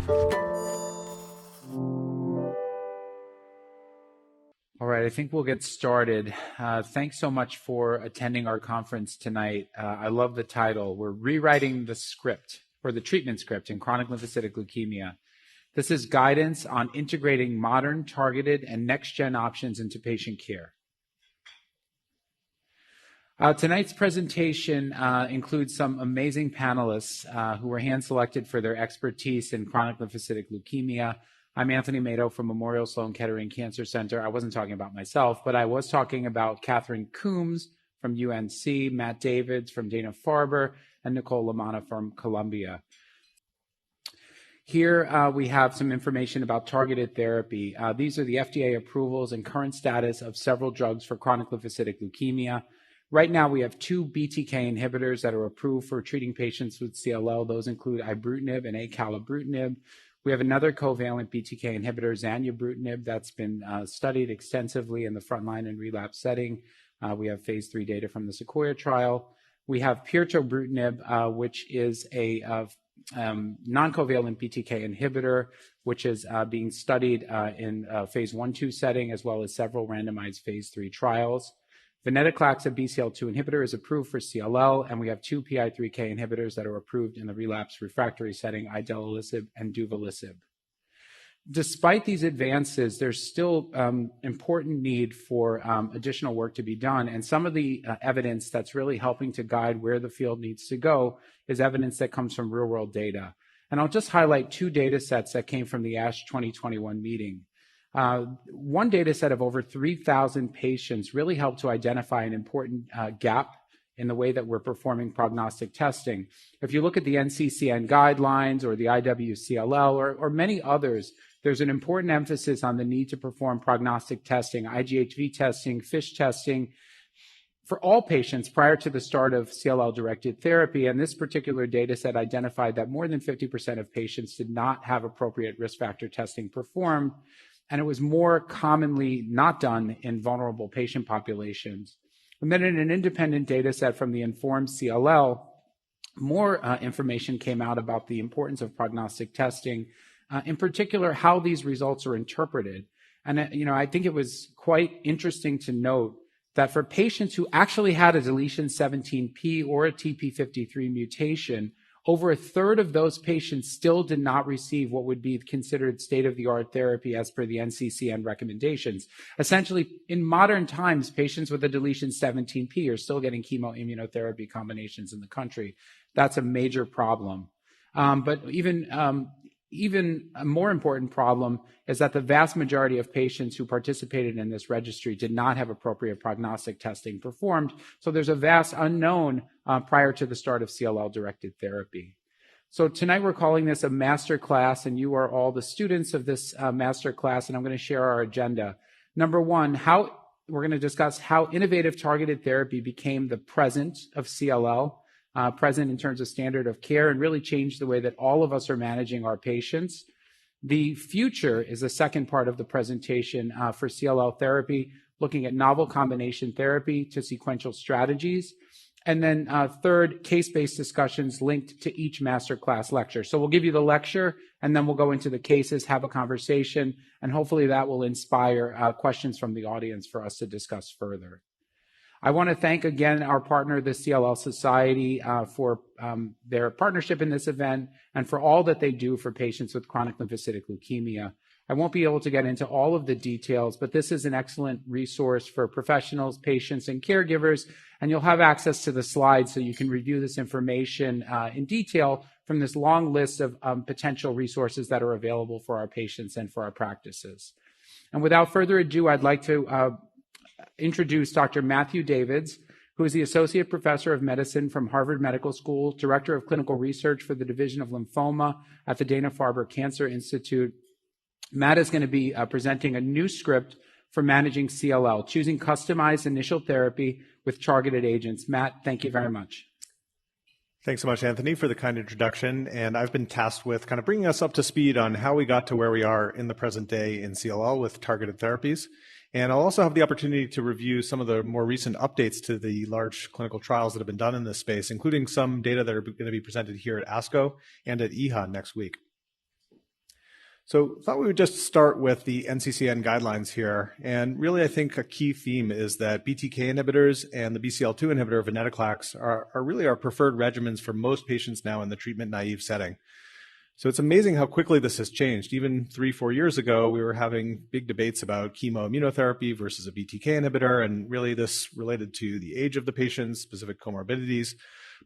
All right, I think we'll get started. Thanks so much for attending our conference tonight. I love the title. We're rewriting the script, or the treatment script, in chronic lymphocytic leukemia. This is guidance on integrating modern, targeted, and next-gen options into patient care. Tonight's presentation includes some amazing panelists who were hand-selected for their expertise in chronic lymphocytic leukemia. I'm Anthony Mato from Memorial Sloan Kettering Cancer Center. I wasn't talking about myself, but I was talking about Catherine Coombs from UNC, Matt Davids from Dana-Farber, and Nicole Lamana from Columbia. Here we have some information about targeted therapy. These are the FDA approvals and current status of several drugs for chronic lymphocytic leukemia. Right now, we have 2 BTK inhibitors that are approved for treating patients with CLL. Those include ibrutinib and acalabrutinib. We have another covalent BTK inhibitor, zanubrutinib, that's been studied extensively in the frontline and relapse setting. We have phase 3 data from the Sequoia trial. We have pirtobrutinib, which is a non-covalent BTK inhibitor, which is being studied in phase 1-2 setting, as well as several randomized phase 3 trials. Venetoclax, a BCL2 inhibitor, is approved for CLL, and we have 2 PI3K inhibitors that are approved in the relapse refractory setting, idelalisib and duvelisib. Despite these advances, there's still important need for additional work to be done, and some of the evidence that's really helping to guide where the field needs to go is evidence that comes from real-world data. And I'll just highlight 2 data sets that came from the ASH 2021 meeting. One data set of over 3,000 patients really helped to identify an important gap in the way that we're performing prognostic testing. If you look at the NCCN guidelines or the IWCLL or many others, there's an important emphasis on the need to perform prognostic testing, IGHV testing, FISH testing, for all patients prior to the start of CLL-directed therapy. And this particular data set identified that more than 50% of patients did not have appropriate risk factor testing performed, and it was more commonly not done in vulnerable patient populations. And then in an independent data set from the Informed CLL, more information came out about the importance of prognostic testing, in particular how these results are interpreted. And I think it was quite interesting to note that for patients who actually had a deletion 17p or a TP53 mutation, over a third of those patients still did not receive what would be considered state-of-the-art therapy as per the NCCN recommendations. Essentially, in modern times, patients with a deletion 17p are still getting chemoimmunotherapy combinations in the country. That's a major problem. But even a more important problem is that the vast majority of patients who participated in this registry did not have appropriate prognostic testing performed. So there's a vast unknown prior to the start of CLL-directed therapy. So tonight we're calling this a master class, and you are all the students of this master class, and I'm going to share our agenda. Number one, we're going to discuss how innovative targeted therapy became the present of CLL, present in terms of standard of care, and really changed the way that all of us are managing our patients. The future is the second part of the presentation for CLL therapy, looking at novel combination therapy to sequential strategies. And then third, case-based discussions linked to each masterclass lecture. So we'll give you the lecture, and then we'll go into the cases, have a conversation, and hopefully that will inspire questions from the audience for us to discuss further. I want to thank again our partner, the CLL Society, for their partnership in this event and for all that they do for patients with chronic lymphocytic leukemia. I won't be able to get into all of the details, but this is an excellent resource for professionals, patients, and caregivers, and you'll have access to the slides so you can review this information in detail from this long list of potential resources that are available for our patients and for our practices. And without further ado, I'd like to introduce Dr. Matthew Davids, who is the Associate Professor of Medicine from Harvard Medical School, Director of Clinical Research for the Division of Lymphoma at the Dana-Farber Cancer Institute. Matt is going to be presenting a new script for managing CLL, choosing customized initial therapy with targeted agents. Matt, thank you very much. Thanks so much, Anthony, for the kind introduction. And I've been tasked with kind of bringing us up to speed on how we got to where we are in the present day in CLL with targeted therapies. And I'll also have the opportunity to review some of the more recent updates to the large clinical trials that have been done in this space, including some data that are going to be presented here at ASCO and at EHA next week. So I thought we would just start with the NCCN guidelines here. And really, I think a key theme is that BTK inhibitors and the BCL2 inhibitor venetoclax are really our preferred regimens for most patients now in the treatment-naive setting. So it's amazing how quickly this has changed. Even 3-4 years ago, we were having big debates about chemoimmunotherapy versus a BTK inhibitor, and really this related to the age of the patient, specific comorbidities.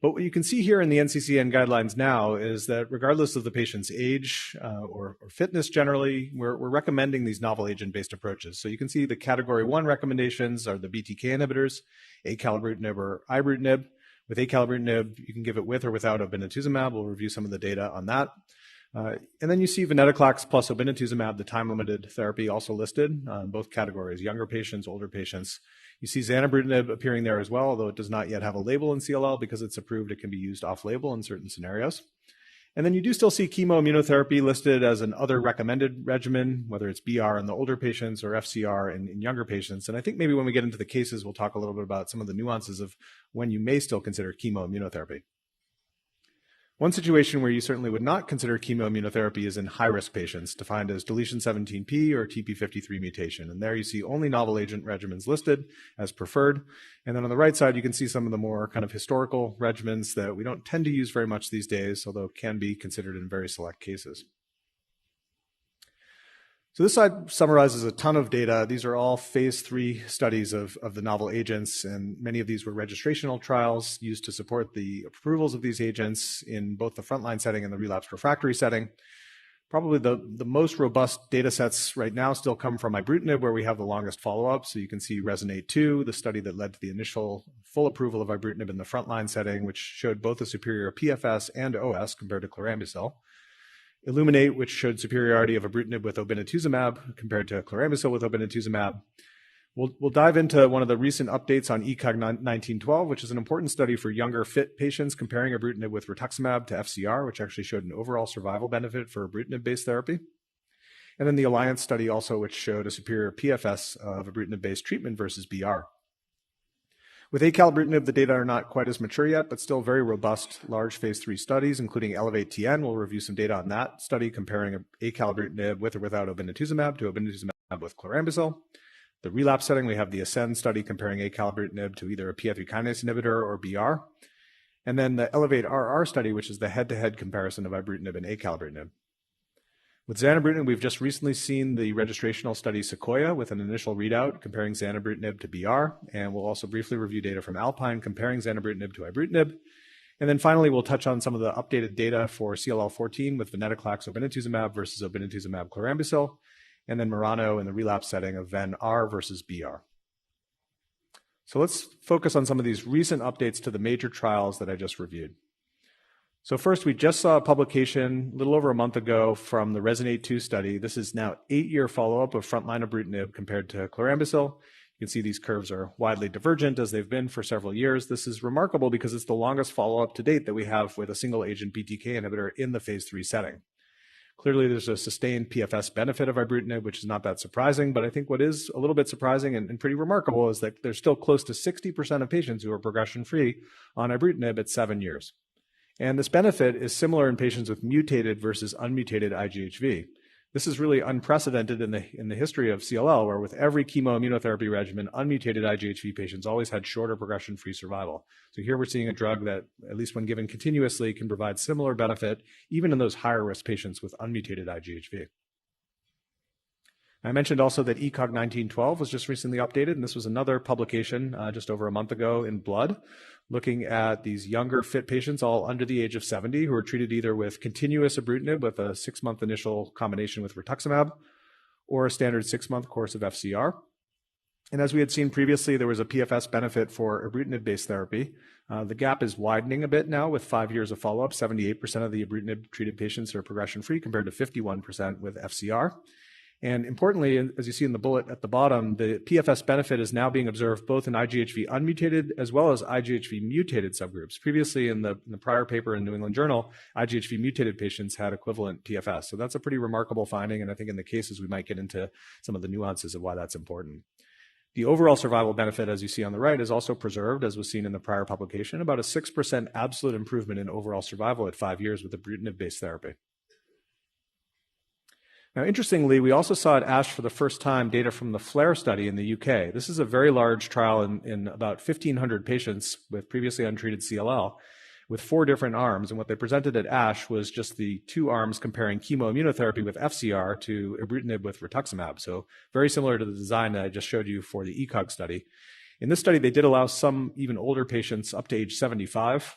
But what you can see here in the NCCN guidelines now is that regardless of the patient's age or fitness generally, we're recommending these novel agent-based approaches. So you can see the category 1 recommendations are the BTK inhibitors, acalabrutinib or ibrutinib. With acalabrutinib, you can give it with or without obinutuzumab. We'll review some of the data on that. And then you see venetoclax plus obinutuzumab, the time-limited therapy, also listed on both categories, younger patients, older patients. You see zanubrutinib appearing there as well, although it does not yet have a label in CLL because it's approved. It can be used off-label in certain scenarios. And then you do still see chemoimmunotherapy listed as an other recommended regimen, whether it's BR in the older patients or FCR in younger patients. And I think maybe when we get into the cases, we'll talk a little bit about some of the nuances of when you may still consider chemoimmunotherapy. One situation where you certainly would not consider chemoimmunotherapy is in high-risk patients, defined as deletion 17p or TP53 mutation. And there you see only novel agent regimens listed as preferred. And then on the right side, you can see some of the more kind of historical regimens that we don't tend to use very much these days, although can be considered in very select cases. So this slide summarizes a ton of data. These are all phase 3 studies of the novel agents, and many of these were registrational trials used to support the approvals of these agents in both the frontline setting and the relapsed refractory setting. Probably the most robust data sets right now still come from ibrutinib, where we have the longest follow-up. So you can see RESONATE-2, the study that led to the initial full approval of ibrutinib in the frontline setting, which showed both a superior PFS and OS compared to chlorambucil. Illuminate, which showed superiority of ibrutinib with obinutuzumab compared to chlorambucil with obinutuzumab. We'll dive into one of the recent updates on ECOG-1912, which is an important study for younger fit patients comparing ibrutinib with rituximab to FCR, which actually showed an overall survival benefit for ibrutinib-based therapy. And then the Alliance study also, which showed a superior PFS of ibrutinib-based treatment versus BR. With acalabrutinib, the data are not quite as mature yet, but still very robust, large phase 3 studies, including Elevate-TN. We'll review some data on that study comparing acalabrutinib with or without obinutuzumab to obinutuzumab with chlorambucil. The relapse setting, we have the Ascend study comparing acalabrutinib to either a PI3 kinase inhibitor or BR. And then the Elevate-RR study, which is the head-to-head comparison of ibrutinib and acalabrutinib. With zanubrutinib, we've just recently seen the registrational study Sequoia with an initial readout comparing zanubrutinib to BR, and we'll also briefly review data from Alpine comparing zanubrutinib to ibrutinib. And then finally, we'll touch on some of the updated data for CLL14 with venetoclax obinutuzumab versus obinutuzumab chlorambucil, and then Murano in the relapse setting of Ven-R versus BR. So let's focus on some of these recent updates to the major trials that I just reviewed. So first, we just saw a publication a little over a month ago from the RESONATE-2 study. This is now 8-year follow-up of frontline ibrutinib compared to chlorambucil. You can see these curves are widely divergent as they've been for several years. This is remarkable because it's the longest follow-up to date that we have with a single-agent BTK inhibitor in the phase 3 setting. Clearly, there's a sustained PFS benefit of ibrutinib, which is not that surprising, but I think what is a little bit surprising and pretty remarkable is that there's still close to 60% of patients who are progression-free on ibrutinib at 7 years. And this benefit is similar in patients with mutated versus unmutated IGHV. This is really unprecedented in the history of CLL, where with every chemoimmunotherapy regimen, unmutated IGHV patients always had shorter progression-free survival. So here we're seeing a drug that, at least when given continuously, can provide similar benefit even in those higher-risk patients with unmutated IGHV. I mentioned also that ECOG-1912 was just recently updated, and this was another publication just over a month ago in Blood, looking at these younger fit patients, all under the age of 70, who were treated either with continuous ibrutinib with a 6-month initial combination with rituximab, or a standard 6-month course of FCR. And as we had seen previously, there was a PFS benefit for ibrutinib-based therapy. The gap is widening a bit now with 5 years of follow-up. 78% of the ibrutinib-treated patients are progression-free compared to 51% with FCR. And importantly, as you see in the bullet at the bottom, the PFS benefit is now being observed both in IGHV unmutated as well as IGHV mutated subgroups. Previously, in the prior paper in New England Journal, IGHV mutated patients had equivalent PFS. So that's a pretty remarkable finding, and I think in the cases we might get into some of the nuances of why that's important. The overall survival benefit, as you see on the right, is also preserved, as was seen in the prior publication, about a 6% absolute improvement in overall survival at 5 years with ibrutinib-based therapy. Now, interestingly, we also saw at ASH for the first time data from the FLAIR study in the UK. This is a very large trial in about 1,500 patients with previously untreated CLL with 4 different arms. And what they presented at ASH was just the 2 arms comparing chemoimmunotherapy with FCR to ibrutinib with rituximab. So very similar to the design that I just showed you for the ECOG study. In this study, they did allow some even older patients up to age 75.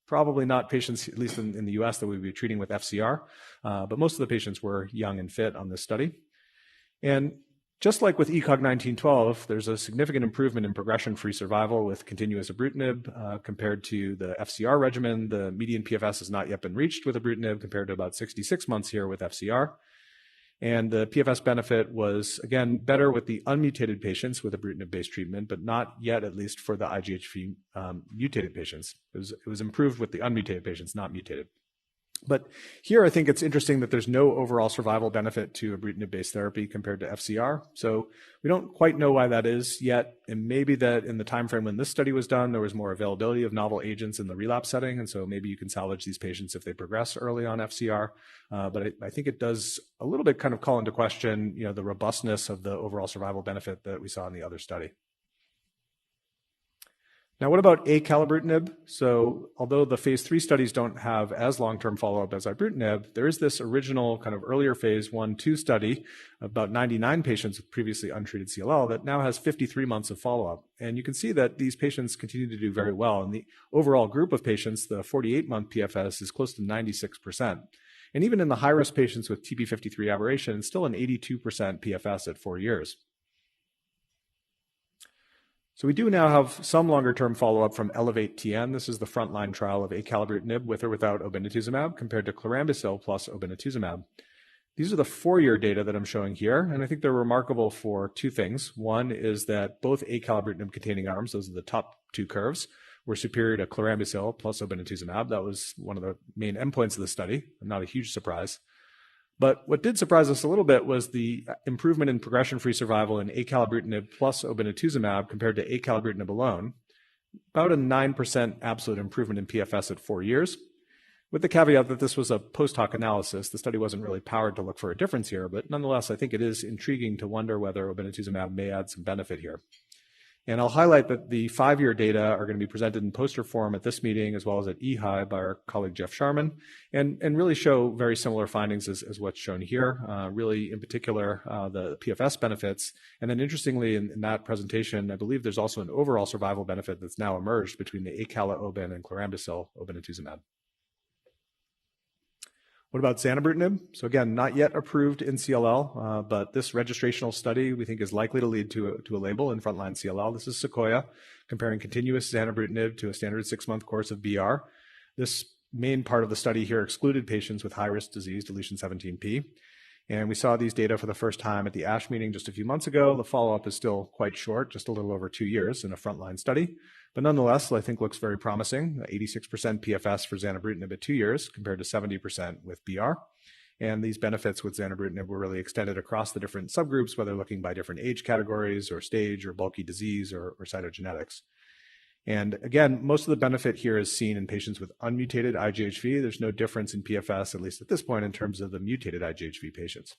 Probably not patients, at least in the US, that we would be treating with FCR, but most of the patients were young and fit on this study. And just like with ECOG 1912, there's a significant improvement in progression-free survival with continuous ibrutinib compared to the FCR regimen. The median PFS has not yet been reached with ibrutinib compared to about 66 months here with FCR. And the PFS benefit was, again, better with the unmutated patients with ibrutinib-based treatment, but not yet, at least for the IGHV mutated patients. It was improved with the unmutated patients, not mutated. But here, I think it's interesting that there's no overall survival benefit to ibrutinib-based therapy compared to FCR. So we don't quite know why that is yet. And maybe that in the time frame when this study was done, there was more availability of novel agents in the relapse setting. And so maybe you can salvage these patients if they progress early on FCR. But I think it does a little bit kind of call into question, the robustness of the overall survival benefit that we saw in the other study. Now, what about acalabrutinib? So although the phase 3 studies don't have as long-term follow-up as ibrutinib, there is this original kind of earlier phase 1-2 study of about 99 patients with previously untreated CLL that now has 53 months of follow-up. And you can see that these patients continue to do very well. In the overall group of patients, the 48-month PFS is close to 96%. And even in the high-risk patients with TP53 aberration, it's still an 82% PFS at 4 years. So we do now have some longer-term follow-up from ELEVATE-TN. This is the frontline trial of acalabrutinib with or without obinutuzumab compared to chlorambucil plus obinutuzumab. These are the 4-year data that I'm showing here, and I think they're remarkable for 2 things. One is that both acalabrutinib-containing arms, those are the top 2 curves, were superior to chlorambucil plus obinutuzumab. That was one of the main endpoints of the study, not a huge surprise. But what did surprise us a little bit was the improvement in progression-free survival in acalabrutinib plus obinutuzumab compared to acalabrutinib alone, about a 9% absolute improvement in PFS at 4 years, with the caveat that this was a post-hoc analysis. The study wasn't really powered to look for a difference here, but nonetheless, I think it is intriguing to wonder whether obinutuzumab may add some benefit here. And I'll highlight that the 5-year data are going to be presented in poster form at this meeting as well as at EHI by our colleague Jeff Sharman, and really show very similar findings as what's shown here, really in particular the PFS benefits. And then interestingly in that presentation, I believe there's also an overall survival benefit that's now emerged between the acala-obin and chlorambucil obinutuzumab. What about zanubrutinib? So again, not yet approved in CLL, but this registrational study we think is likely to lead to a label in frontline CLL. This is Sequoia, comparing continuous zanubrutinib to a standard 6-month course of BR. This main part of the study here excluded patients with high-risk disease, deletion 17p. And we saw these data for the first time at the ASH meeting just a few months ago. The follow-up is still quite short, just a little over 2 years in a frontline study. But nonetheless, I think looks very promising, 86% PFS for zanubrutinib at 2 years compared to 70% with BR. And these benefits with zanubrutinib were really extended across the different subgroups, whether looking by different age categories or stage or bulky disease or cytogenetics. And again, most of the benefit here is seen in patients with unmutated IGHV. There's no difference in PFS, at least at this point, in terms of the mutated IGHV patients.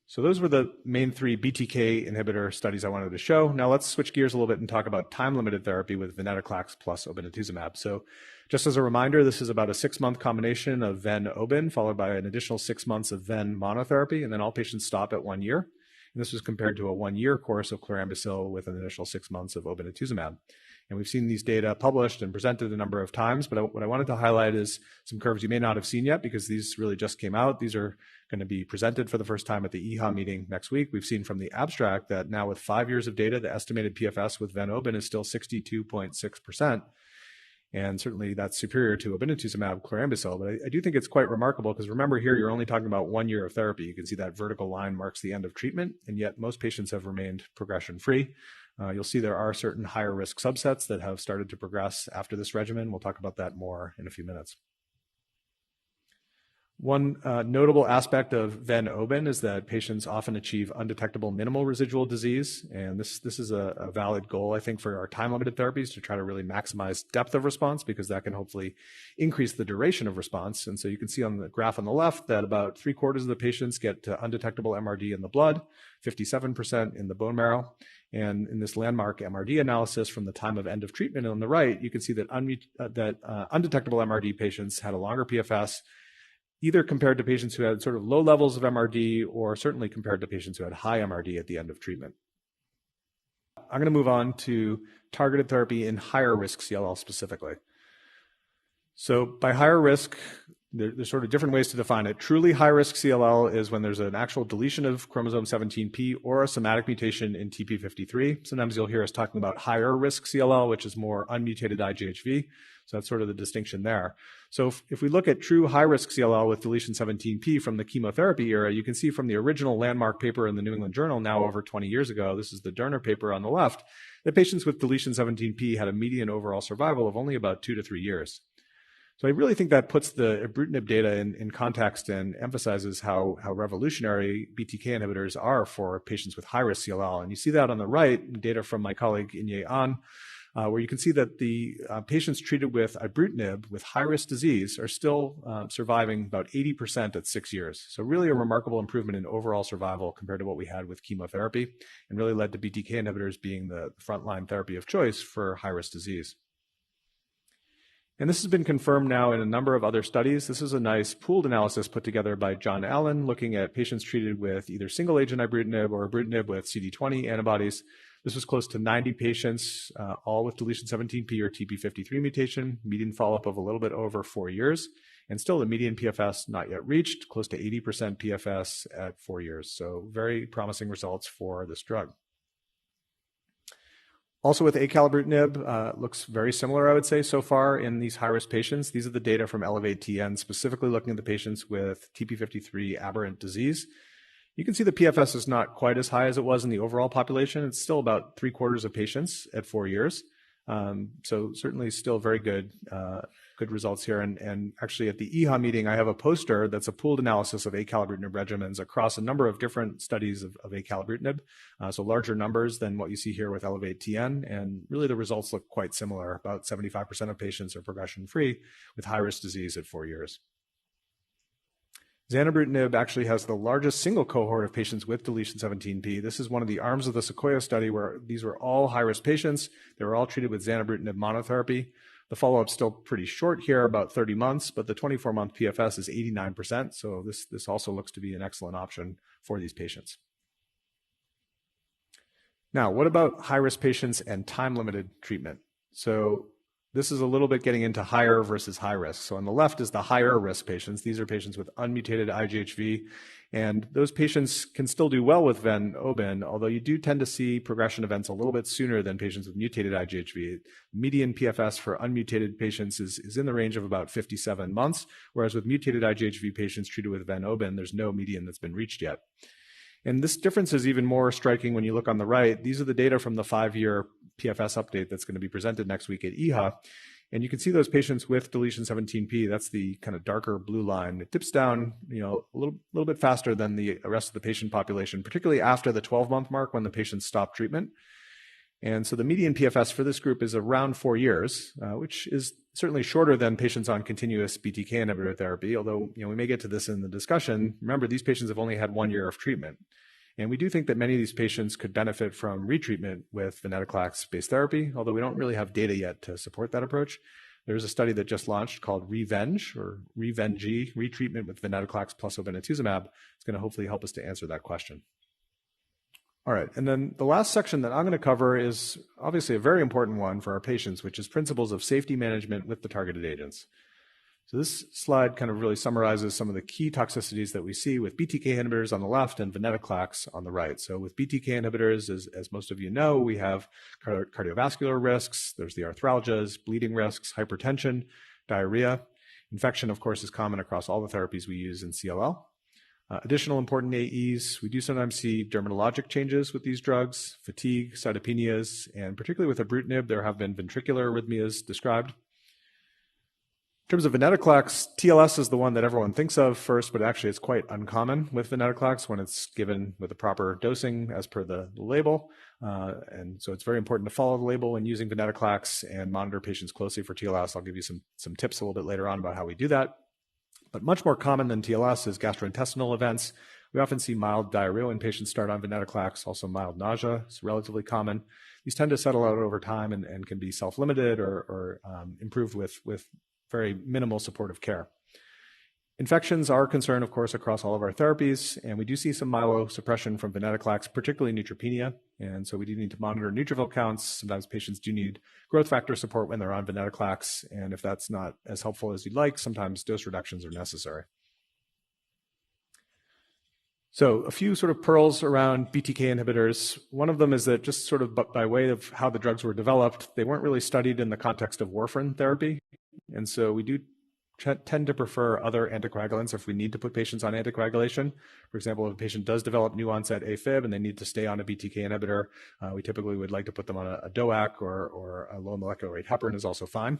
So those were the main 3 BTK inhibitor studies I wanted to show. Now let's switch gears a little bit and talk about time-limited therapy with venetoclax plus obinutuzumab. So just as a reminder, this is about a 6-month combination of ven-obin followed by an additional 6 months of ven monotherapy, and then all patients stop at 1 year. And this was compared to a 1-year course of chlorambucil with an initial 6 months of obinutuzumab. And we've seen these data published and presented a number of times, but what I wanted to highlight is some curves you may not have seen yet because these really just came out. These are going to be presented for the first time at the EHA meeting next week. We've seen from the abstract that now with 5 years of data, the estimated PFS with ven-obin is still 62.6%. And certainly that's superior to obinutuzumab chlorambucil. But I do think it's quite remarkable because remember here, you're only talking about 1 year of therapy. You can see that vertical line marks the end of treatment, and yet most patients have remained progression-free. You'll see there are certain higher risk subsets that have started to progress after this regimen. We'll talk about that more in a few minutes. One notable aspect of ven-oben is that patients often achieve undetectable minimal residual disease, and this is a valid goal, I think, for our time-limited therapies to try to really maximize depth of response, because that can hopefully increase the duration of response. And so you can see on the graph on the left that about 3/4 of the patients get to undetectable MRD in the blood, 57% in the bone marrow. And in this landmark MRD analysis from the time of end of treatment on the right, you can see that undetectable MRD patients had a longer PFS, either compared to patients who had sort of low levels of MRD, or certainly compared to patients who had high MRD at the end of treatment. I'm going to move on to targeted therapy in higher risk CLL specifically. So by higher risk, there's sort of different ways to define it. Truly high-risk CLL is when there's an actual deletion of chromosome 17p or a somatic mutation in TP53. Sometimes you'll hear us talking about higher-risk CLL, which is more unmutated IGHV. So that's sort of the distinction there. So if we look at true high-risk CLL with deletion 17p from the chemotherapy era, you can see from the original landmark paper in the New England Journal now over 20 years ago, this is the Derner paper on the left, that patients with deletion 17p had a median overall survival of only about 2 to 3 years. So I really think that puts the ibrutinib data in context and emphasizes how revolutionary BTK inhibitors are for patients with high-risk CLL. And you see that on the right, data from my colleague Inye An, where you can see that the patients treated with ibrutinib with high-risk disease are still surviving about 80% at 6 years. So really a remarkable improvement in overall survival compared to what we had with chemotherapy, and really led to BTK inhibitors being the frontline therapy of choice for high-risk disease. And this has been confirmed now in a number of other studies. This is a nice pooled analysis put together by John Allen, looking at patients treated with either single agent ibrutinib or ibrutinib with CD20 antibodies. This was close to 90 patients, all with deletion 17p or TP53 mutation, median follow-up of a little bit over 4 years, and still the median PFS not yet reached, close to 80% PFS at 4 years. So very promising results for this drug. Also with acalabrutinib, looks very similar, I would say, so far in these high-risk patients. These are the data from Elevate-TN, specifically looking at the patients with TP53 aberrant disease. You can see the PFS is not quite as high as it was in the overall population. It's still about 3/4 of patients at 4 years. So certainly still very good results here. And actually at the EHA meeting, I have a poster that's a pooled analysis of acalabrutinib regimens across a number of different studies of acalabrutinib. So larger numbers than what you see here with Elevate-TN. And really the results look quite similar. About 75% of patients are progression-free with high-risk disease at 4 years. Zanubrutinib actually has the largest single cohort of patients with deletion 17p. This is one of the arms of the Sequoia study where these were all high-risk patients. They were all treated with zanubrutinib monotherapy. The follow-up's still pretty short here, about 30 months, but the 24-month PFS is 89%. So this also looks to be an excellent option for these patients. Now, what about high-risk patients and time-limited treatment? So this is a little bit getting into higher versus high risk. So on the left is the higher risk patients. These are patients with unmutated IGHV, and those patients can still do well with ven-oben, although you do tend to see progression events a little bit sooner than patients with mutated IGHV. Median PFS for unmutated patients is in the range of about 57 months, whereas with mutated IGHV patients treated with ven-oben, there's no median that's been reached yet. And this difference is even more striking when you look on the right. These are the data from the 5-year PFS update that's going to be presented next week at EHA. And you can see those patients with deletion 17p, that's the kind of darker blue line. It dips down, a little bit faster than the rest of the patient population, particularly after the 12-month mark when the patients stop treatment. And so the median PFS for this group is around 4 years, which is certainly shorter than patients on continuous BTK inhibitor therapy, although we may get to this in the discussion. Remember, these patients have only had 1 year of treatment. And we do think that many of these patients could benefit from retreatment with venetoclax-based therapy, although we don't really have data yet to support that approach. There's a study that just launched called REVENGE, or REVENGE, retreatment with venetoclax plus obinutuzumab. It's going to hopefully help us to answer that question. All right, and then the last section that I'm going to cover is obviously a very important one for our patients, which is principles of safety management with the targeted agents. So this slide kind of really summarizes some of the key toxicities that we see with BTK inhibitors on the left and venetoclax on the right. So with BTK inhibitors, as most of you know, we have cardiovascular risks, there's the arthralgias, bleeding risks, hypertension, diarrhea. Infection, of course, is common across all the therapies we use in CLL. Additional important AEs, we do sometimes see dermatologic changes with these drugs, fatigue, cytopenias, and particularly with ibrutinib, there have been ventricular arrhythmias described. In terms of venetoclax, TLS is the one that everyone thinks of first, but actually it's quite uncommon with venetoclax when it's given with the proper dosing as per the label. And so it's very important to follow the label when using venetoclax and monitor patients closely for TLS. I'll give you some tips a little bit later on about how we do that. But much more common than TLS is gastrointestinal events. We often see mild diarrhea when patients start on venetoclax, also mild nausea is relatively common. These tend to settle out over time and can be self-limited or improved with very minimal supportive care. Infections are a concern, of course, across all of our therapies, and we do see some myelosuppression from venetoclax, particularly neutropenia, and so we do need to monitor neutrophil counts. Sometimes patients do need growth factor support when they're on venetoclax, and if that's not as helpful as you'd like, sometimes dose reductions are necessary. So a few sort of pearls around BTK inhibitors. One of them is that just sort of by way of how the drugs were developed, they weren't really studied in the context of warfarin therapy. And so we do tend to prefer other anticoagulants if we need to put patients on anticoagulation. For example, if a patient does develop new onset AFib and they need to stay on a BTK inhibitor, we typically would like to put them on a DOAC or a low molecular weight heparin is also fine.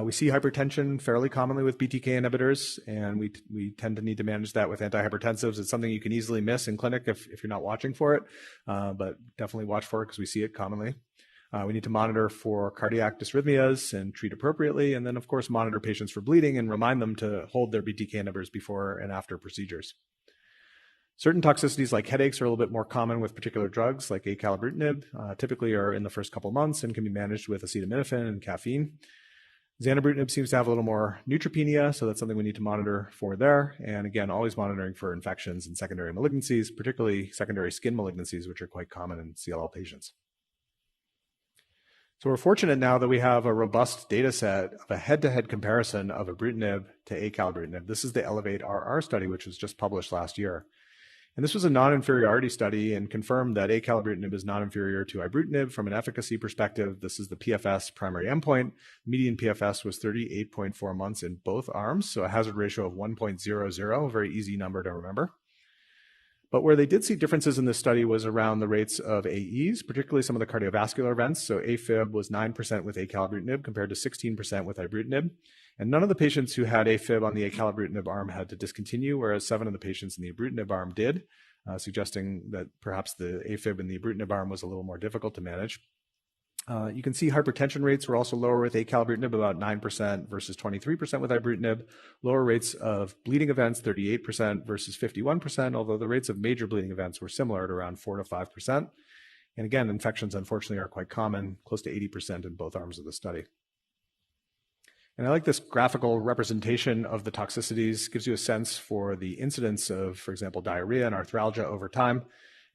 We see hypertension fairly commonly with BTK inhibitors, and we tend to need to manage that with antihypertensives. It's something you can easily miss in clinic if you're not watching for it, but definitely watch for it because we see it commonly. We need to monitor for cardiac dysrhythmias and treat appropriately, and then, of course, monitor patients for bleeding and remind them to hold their BTK inhibitors before and after procedures. Certain toxicities like headaches are a little bit more common with particular drugs like acalabrutinib, typically are in the first couple months and can be managed with acetaminophen and caffeine. Zanubrutinib seems to have a little more neutropenia, so that's something we need to monitor for there. And again, always monitoring for infections and secondary malignancies, particularly secondary skin malignancies, which are quite common in CLL patients. So we're fortunate now that we have a robust data set of a head-to-head comparison of ibrutinib to acalabrutinib. This is the ELEVATE-RR study, which was just published last year. And this was a non-inferiority study and confirmed that acalabrutinib is non-inferior to ibrutinib from an efficacy perspective. This is the PFS primary endpoint. Median PFS was 38.4 months in both arms, so a hazard ratio of 1.00, a very easy number to remember. But where they did see differences in this study was around the rates of AEs, particularly some of the cardiovascular events. So AFib was 9% with acalabrutinib compared to 16% with ibrutinib. And none of the patients who had AFib on the acalabrutinib arm had to discontinue, whereas 7 of the patients in the ibrutinib arm did, suggesting that perhaps the AFib in the ibrutinib arm was a little more difficult to manage. You can see hypertension rates were also lower with acalabrutinib, about 9% versus 23% with ibrutinib. Lower rates of bleeding events, 38% versus 51%, although the rates of major bleeding events were similar at around 4 to 5%. And again, infections unfortunately are quite common, close to 80% in both arms of the study. And I like this graphical representation of the toxicities. Gives you a sense for the incidence of, for example, diarrhea and arthralgia over time.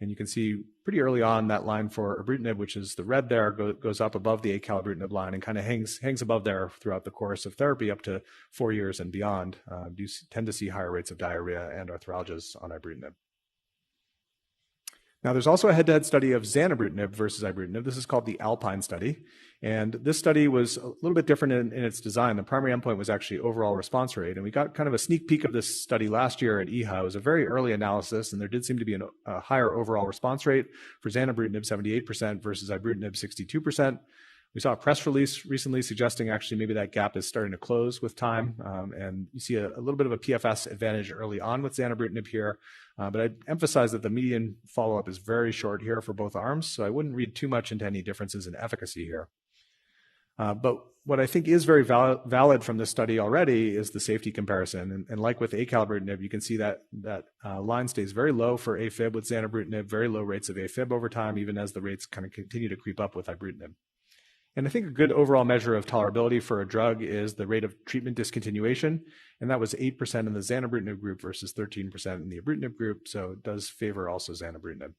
And you can see pretty early on that line for ibrutinib, which is the red there, goes up above the acalabrutinib line and kind of hangs above there throughout the course of therapy up to 4 years and beyond. You tend to see higher rates of diarrhea and arthralgias on ibrutinib. Now, there's also a head-to-head study of zanubrutinib versus ibrutinib. This is called the Alpine study. And this study was a little bit different in its design. The primary endpoint was actually overall response rate. And we got kind of a sneak peek of this study last year at EHA. It was a very early analysis, and there did seem to be a higher overall response rate for zanubrutinib, 78% versus ibrutinib, 62%. We saw a press release recently suggesting actually maybe that gap is starting to close with time. And you see a little bit of a PFS advantage early on with zanubrutinib here. But I'd emphasize that the median follow-up is very short here for both arms, so I wouldn't read too much into any differences in efficacy here. But what I think is very valid from this study already is the safety comparison. And like with acalabrutinib, you can see that line stays very low for AFib with zanubrutinib, very low rates of AFib over time, even as the rates kind of continue to creep up with ibrutinib. And I think a good overall measure of tolerability for a drug is the rate of treatment discontinuation, and that was 8% in the zanubrutinib group versus 13% in the ibrutinib group, so it does favor also zanubrutinib.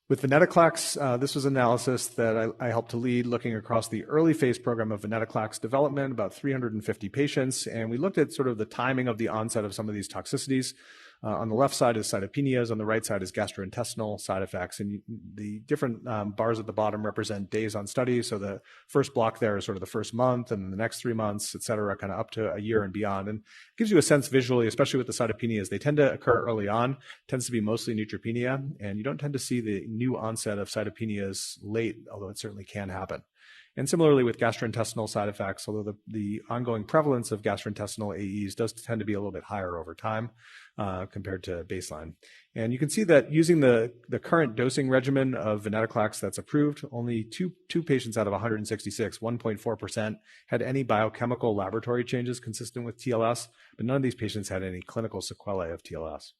With venetoclax, this was an analysis that I helped to lead looking across the early phase program of venetoclax development, about 350 patients, and we looked at sort of the timing of the onset of some of these toxicities. On the left side is cytopenias, on the right side is gastrointestinal side effects, and the different bars at the bottom represent days on study. So the first block there is sort of the first month, and then the next 3 months, et cetera, kind of up to a year and beyond. And it gives you a sense visually, especially with the cytopenias, they tend to occur early on, tends to be mostly neutropenia, and you don't tend to see the new onset of cytopenias late, although it certainly can happen. And similarly with gastrointestinal side effects, although the ongoing prevalence of gastrointestinal AEs does tend to be a little bit higher over time compared to baseline. And you can see that using the current dosing regimen of venetoclax that's approved, only two patients out of 166, 1.4%, had any biochemical laboratory changes consistent with TLS, but none of these patients had any clinical sequelae of TLS.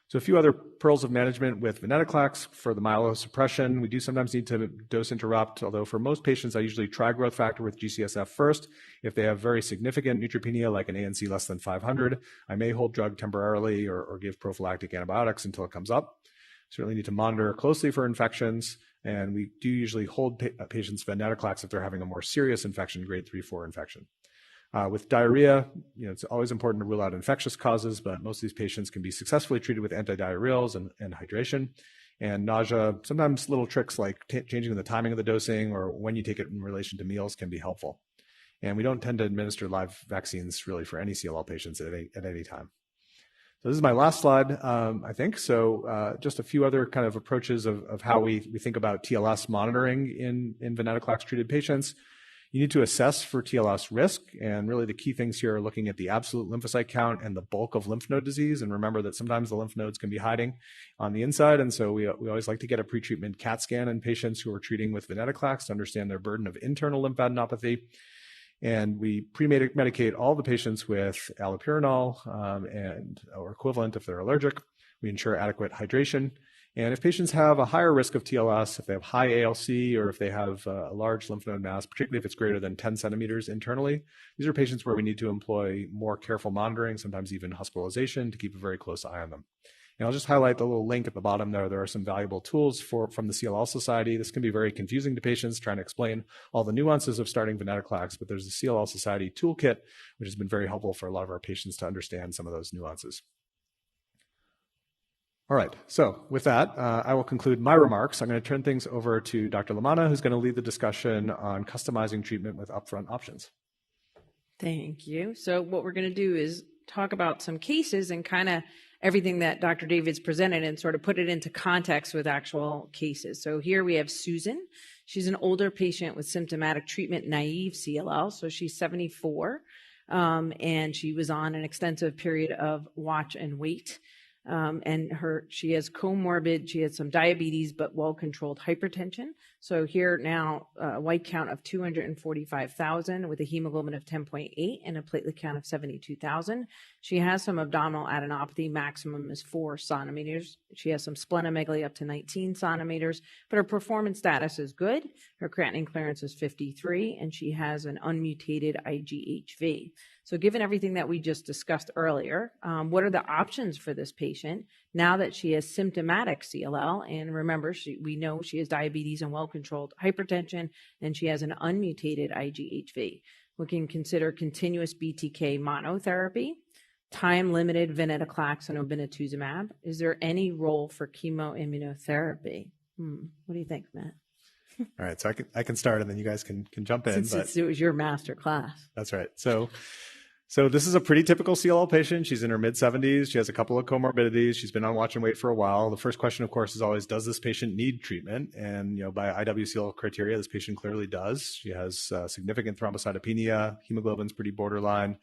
So a few other pearls of management with venetoclax for the myelosuppression. We do sometimes need to dose interrupt, although for most patients, I usually try growth factor with GCSF first. If they have very significant neutropenia, like an ANC less than 500, I may hold drug temporarily or give prophylactic antibiotics until it comes up. Certainly need to monitor closely for infections, and we do usually hold patients venetoclax if they're having a more serious infection, grade 3-4 infection. With diarrhea, it's always important to rule out infectious causes, but most of these patients can be successfully treated with antidiarrheals and hydration. And nausea, sometimes little tricks like changing the timing of the dosing or when you take it in relation to meals can be helpful. And we don't tend to administer live vaccines really for any CLL patients at any time. So this is my last slide, I think. So just a few other kind of approaches of how we think about TLS monitoring in venetoclax-treated patients. You need to assess for TLS risk, and really the key things here are looking at the absolute lymphocyte count and the bulk of lymph node disease. And remember that sometimes the lymph nodes can be hiding on the inside, and so we always like to get a pretreatment CAT scan in patients who are treating with venetoclax to understand their burden of internal lymphadenopathy. And we pre-medicate all the patients with allopurinol or equivalent if they're allergic. We ensure adequate hydration. And if patients have a higher risk of TLS, if they have high ALC, or if they have a large lymph node mass, particularly if it's greater than 10 centimeters internally, these are patients where we need to employ more careful monitoring, sometimes even hospitalization, to keep a very close eye on them. And I'll just highlight the little link at the bottom there. There are some valuable tools from the CLL Society. This can be very confusing to patients trying to explain all the nuances of starting venetoclax, but there's the CLL Society toolkit, which has been very helpful for a lot of our patients to understand some of those nuances. All right, so with that, I will conclude my remarks. I'm going to turn things over to Dr. Lamanna, who's going to lead the discussion on customizing treatment with upfront options. Thank you. So what we're going to do is talk about some cases and kind of everything that Dr. David's presented and sort of put it into context with actual cases. So here we have Susan. She's an older patient with symptomatic treatment-naive CLL, so she's 74, and she was on an extensive period of watch and wait. She has comorbid, she has some diabetes, but well-controlled hypertension. So here now, a white count of 245,000 with a hemoglobin of 10.8 and a platelet count of 72,000. She has some abdominal adenopathy, maximum is 4 centimeters. She has some splenomegaly up to 19 centimeters, but her performance status is good. Her creatinine clearance is 53, and she has an unmutated IgHV. So given everything that we just discussed earlier, what are the options for this patient now that she has symptomatic CLL? And remember, we know she has diabetes and well-controlled hypertension, and she has an unmutated IgHV. We can consider continuous BTK monotherapy, time-limited venetoclax and obinutuzumab. Is there any role for chemoimmunotherapy? What do you think, Matt? All right, so I can start, and then you guys can jump in. Since it was your master class. That's right. So this is a pretty typical CLL patient. She's in her mid-70s. She has a couple of comorbidities. She's been on watch and wait for a while. The first question, of course, is always, does this patient need treatment? And by IWCL criteria, this patient clearly does. She has significant thrombocytopenia. Hemoglobin's pretty borderline,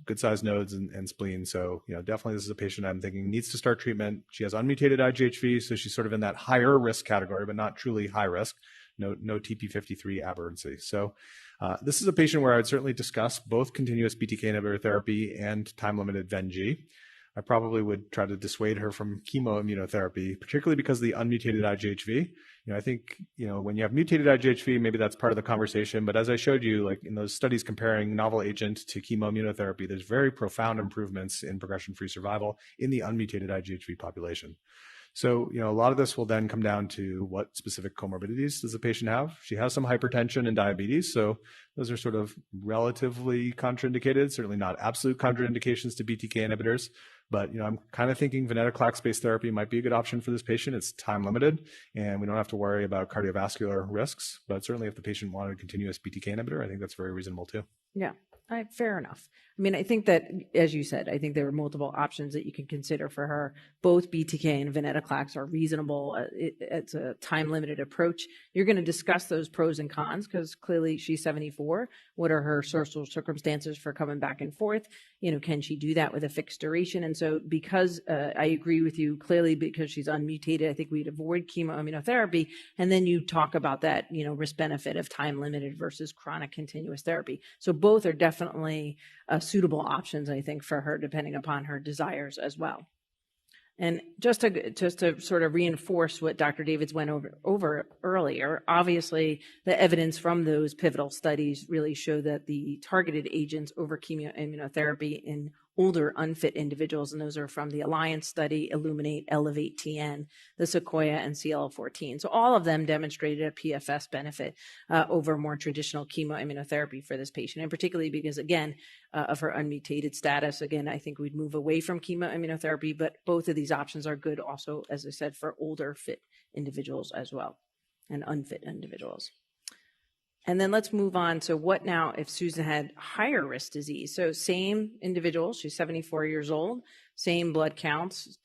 good-sized nodes and spleen. So definitely this is a patient I'm thinking needs to start treatment. She has unmutated IgHV, so she's sort of in that higher risk category, but not truly high risk. No TP53 aberrancy. So this is a patient where I would certainly discuss both continuous BTK inhibitor therapy and time-limited Ven-G. I probably would try to dissuade her from chemoimmunotherapy, particularly because of the unmutated IgHV. I think, when you have mutated IgHV, maybe that's part of the conversation. But as I showed you, like in those studies comparing novel agent to chemoimmunotherapy, there's very profound improvements in progression-free survival in the unmutated IgHV population. So, a lot of this will then come down to what specific comorbidities does the patient have. She has some hypertension and diabetes, so those are sort of relatively contraindicated, certainly not absolute contraindications to BTK inhibitors. But, I'm kind of thinking venetoclax-based therapy might be a good option for this patient. It's time limited, and we don't have to worry about cardiovascular risks. But certainly if the patient wanted a continuous BTK inhibitor, I think that's very reasonable too. Yeah. Fair enough. I mean, I think that, as you said, I think there are multiple options that you can consider for her. Both BTK and venetoclax are reasonable. It's a time-limited approach. You're going to discuss those pros and cons because clearly she's 74. What are her social circumstances for coming back and forth? Can she do that with a fixed duration? And so because I agree with you, clearly because she's unmutated, I think we'd avoid chemoimmunotherapy. And then you talk about that, risk-benefit of time-limited versus chronic continuous therapy. So both are definitely suitable options, I think, for her, depending upon her desires as well. And just to sort of reinforce what Dr. Davids went over earlier, obviously the evidence from those pivotal studies really show that the targeted agents over chemoimmunotherapy in older unfit individuals, and those are from the Alliance study, Illuminate, Elevate TN, the Sequoia, and CLL14. So all of them demonstrated a PFS benefit over more traditional chemoimmunotherapy for this patient, and particularly because, again, of her unmutated status. Again, I think we'd move away from chemoimmunotherapy, but both of these options are good also, as I said, for older fit individuals as well, and unfit individuals. And then let's move on to what now if Susan had higher risk disease. So same individual, she's 74 years old, same blood counts,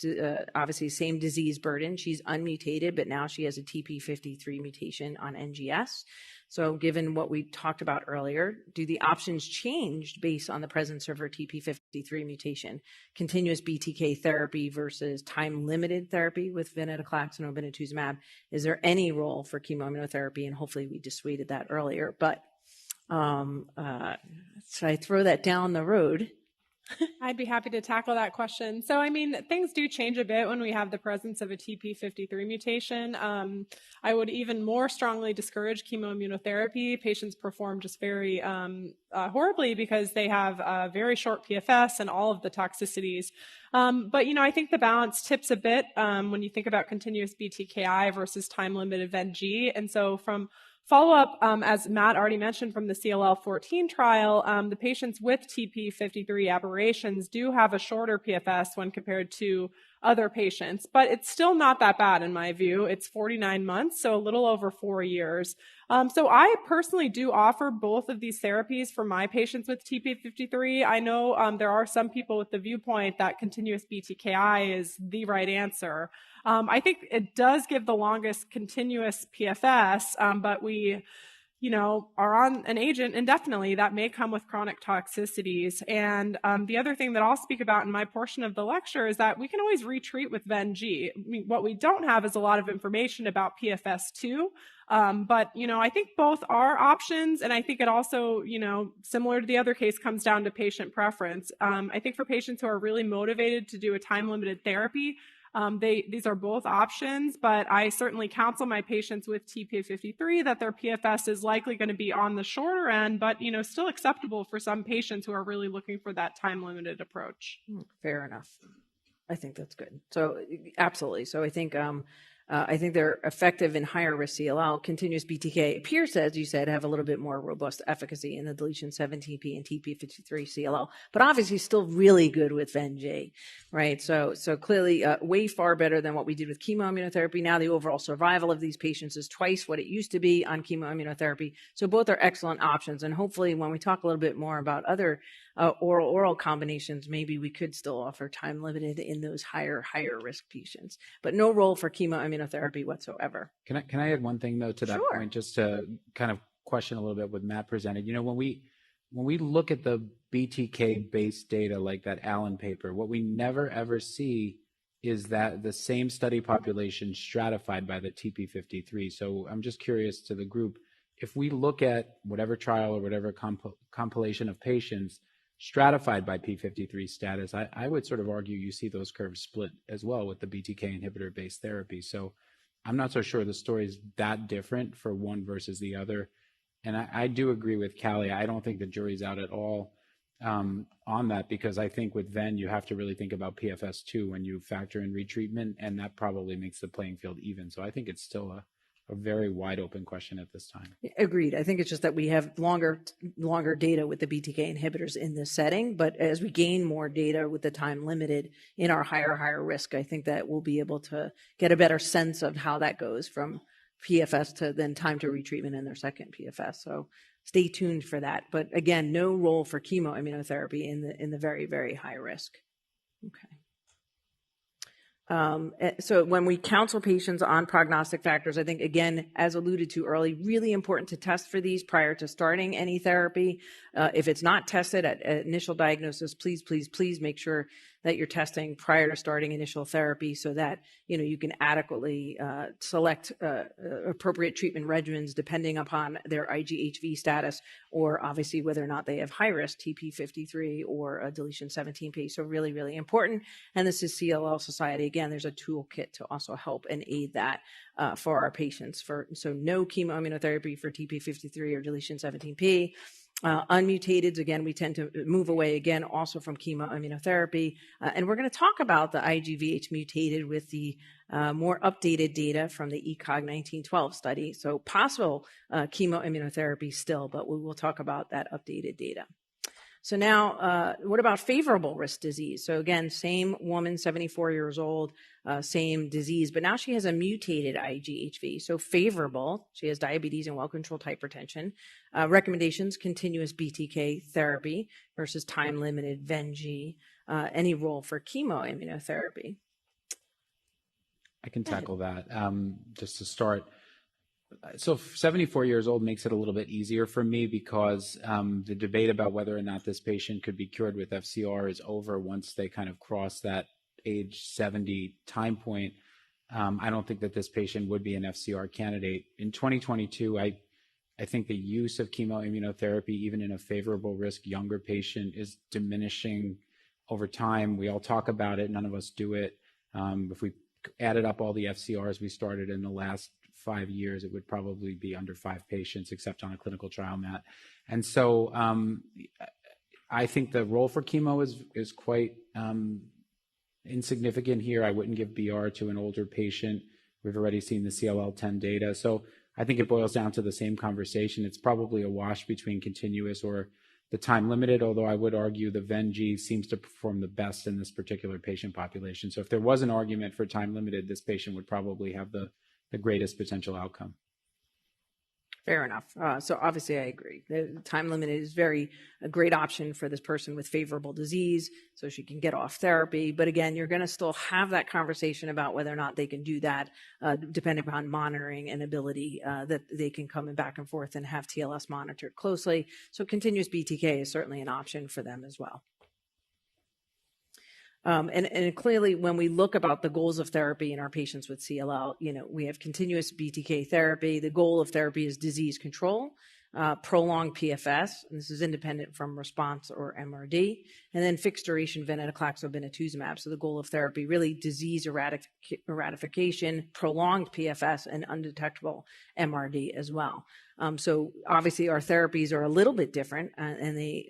obviously same disease burden. She's unmutated, but now she has a TP53 mutation on NGS. So given what we talked about earlier, do the options change based on the presence of her TP53 mutation? Continuous BTK therapy versus time-limited therapy with venetoclax and obinutuzumab. Is there any role for chemoimmunotherapy? And hopefully we dissuaded that earlier. But should I throw that down the road? I'd be happy to tackle that question. So, I mean, things do change a bit when we have the presence of a TP53 mutation. I would even more strongly discourage chemoimmunotherapy. Patients perform just very horribly because they have a very short PFS and all of the toxicities. But, I think the balance tips a bit when you think about continuous BTKI versus time-limited VenG. And so from follow-up, as Matt already mentioned from the CLL14 trial, the patients with TP53 aberrations do have a shorter PFS when compared to other patients, but it's still not that bad in my view. It's 49 months, so a little over 4 years. So I personally do offer both of these therapies for my patients with TP53. I know there are some people with the viewpoint that continuous BTKI is the right answer. I think it does give the longest continuous PFS, but we are on an agent indefinitely that may come with chronic toxicities. And the other thing that I'll speak about in my portion of the lecture is that we can always retreat with VenG. What we don't have is a lot of information about PFS2. But, I think both are options. And I think it also, similar to the other case, comes down to patient preference. I think for patients who are really motivated to do a time-limited therapy, these are both options, but I certainly counsel my patients with TP53 that their PFS is likely going to be on the shorter end, but, still acceptable for some patients who are really looking for that time-limited approach. Fair enough. I think that's good. So absolutely. So I think they're effective in higher risk CLL. Continuous BTK appears, as you said, have a little bit more robust efficacy in the deletion 17p and TP53 CLL, but obviously still really good with VenG, right? So clearly way far better than what we did with chemoimmunotherapy. Now the overall survival of these patients is twice what it used to be on chemoimmunotherapy. So both are excellent options. And hopefully when we talk a little bit more about other oral combinations, maybe we could still offer time limited in those higher risk patients, but no role for chemoimmunotherapy whatsoever. Can I add one thing though to that Sure. point, just to kind of question a little bit what Matt presented? When we look at the BTK based data like that Allen paper, what we never ever see is that the same study population stratified by the TP53. So I'm just curious to the group, if we look at whatever trial or whatever compilation of patients stratified by P53 status, I would sort of argue you see those curves split as well with the BTK inhibitor-based therapy. So I'm not so sure the story is that different for one versus the other. And I do agree with Callie. I don't think the jury's out at all on that, because I think with Ven, you have to really think about PFS too when you factor in retreatment, and that probably makes the playing field even. So I think it's still a very wide open question at this time. Agreed. I think it's just that we have longer data with the BTK inhibitors in this setting, but as we gain more data with the time limited in our higher risk, I think that we'll be able to get a better sense of how that goes from PFS to then time to retreatment in their second PFS. So stay tuned for that. But again, no role for chemoimmunotherapy in the very, very high risk. Okay. So when we counsel patients on prognostic factors, I think, again, as alluded to early, really important to test for these prior to starting any therapy. If it's not tested at initial diagnosis, please, please, please make sure that you're testing prior to starting initial therapy so that, you can adequately select appropriate treatment regimens depending upon their IGHV status, or obviously whether or not they have high-risk TP53 or a deletion 17p. So really, really important. And this is CLL Society. Again, there's a toolkit to also help and aid that for our patients. So no chemoimmunotherapy for TP53 or deletion 17p. Unmutated, again, we tend to move away again also from chemoimmunotherapy. And we're going to talk about the IGVH mutated with the more updated data from the ECOG 1912 study. So possible chemoimmunotherapy still, but we will talk about that updated data. So now, what about favorable risk disease? So again, same woman, 74 years old, same disease, but now she has a mutated IGHV. So favorable, she has diabetes and well-controlled hypertension. Recommendations, continuous BTK therapy versus time-limited VENG. Any role for chemoimmunotherapy? I can tackle that. Just to start, so 74 years old makes it a little bit easier for me because the debate about whether or not this patient could be cured with FCR is over once they kind of cross that age 70 time point. I don't think that this patient would be an FCR candidate. In 2022, I think the use of chemoimmunotherapy, even in a favorable risk younger patient, is diminishing over time. We all talk about it. None of us do it. If we added up all the FCRs we started in the last 5 years, it would probably be under 5 patients, except on a clinical trial, Matt. And so I think the role for chemo is quite insignificant here. I wouldn't give BR to an older patient. We've already seen the CLL-10 data. So I think it boils down to the same conversation. It's probably a wash between continuous or the time limited, although I would argue the VENG seems to perform the best in this particular patient population. So if there was an argument for time limited, this patient would probably have the greatest potential outcome. Fair enough. So obviously I agree. The time limited is a great option for this person with favorable disease so she can get off therapy. But again, you're going to still have that conversation about whether or not they can do that depending upon monitoring and ability that they can come back and forth and have TLS monitored closely. So continuous BTK is certainly an option for them as well. And clearly, when we look about the goals of therapy in our patients with CLL, we have continuous BTK therapy. The goal of therapy is disease control, prolonged PFS, and this is independent from response or MRD, and then fixed duration venetoclax or obinutuzumab. So the goal of therapy, really disease eradication, prolonged PFS, and undetectable MRD as well. So obviously our therapies are a little bit different,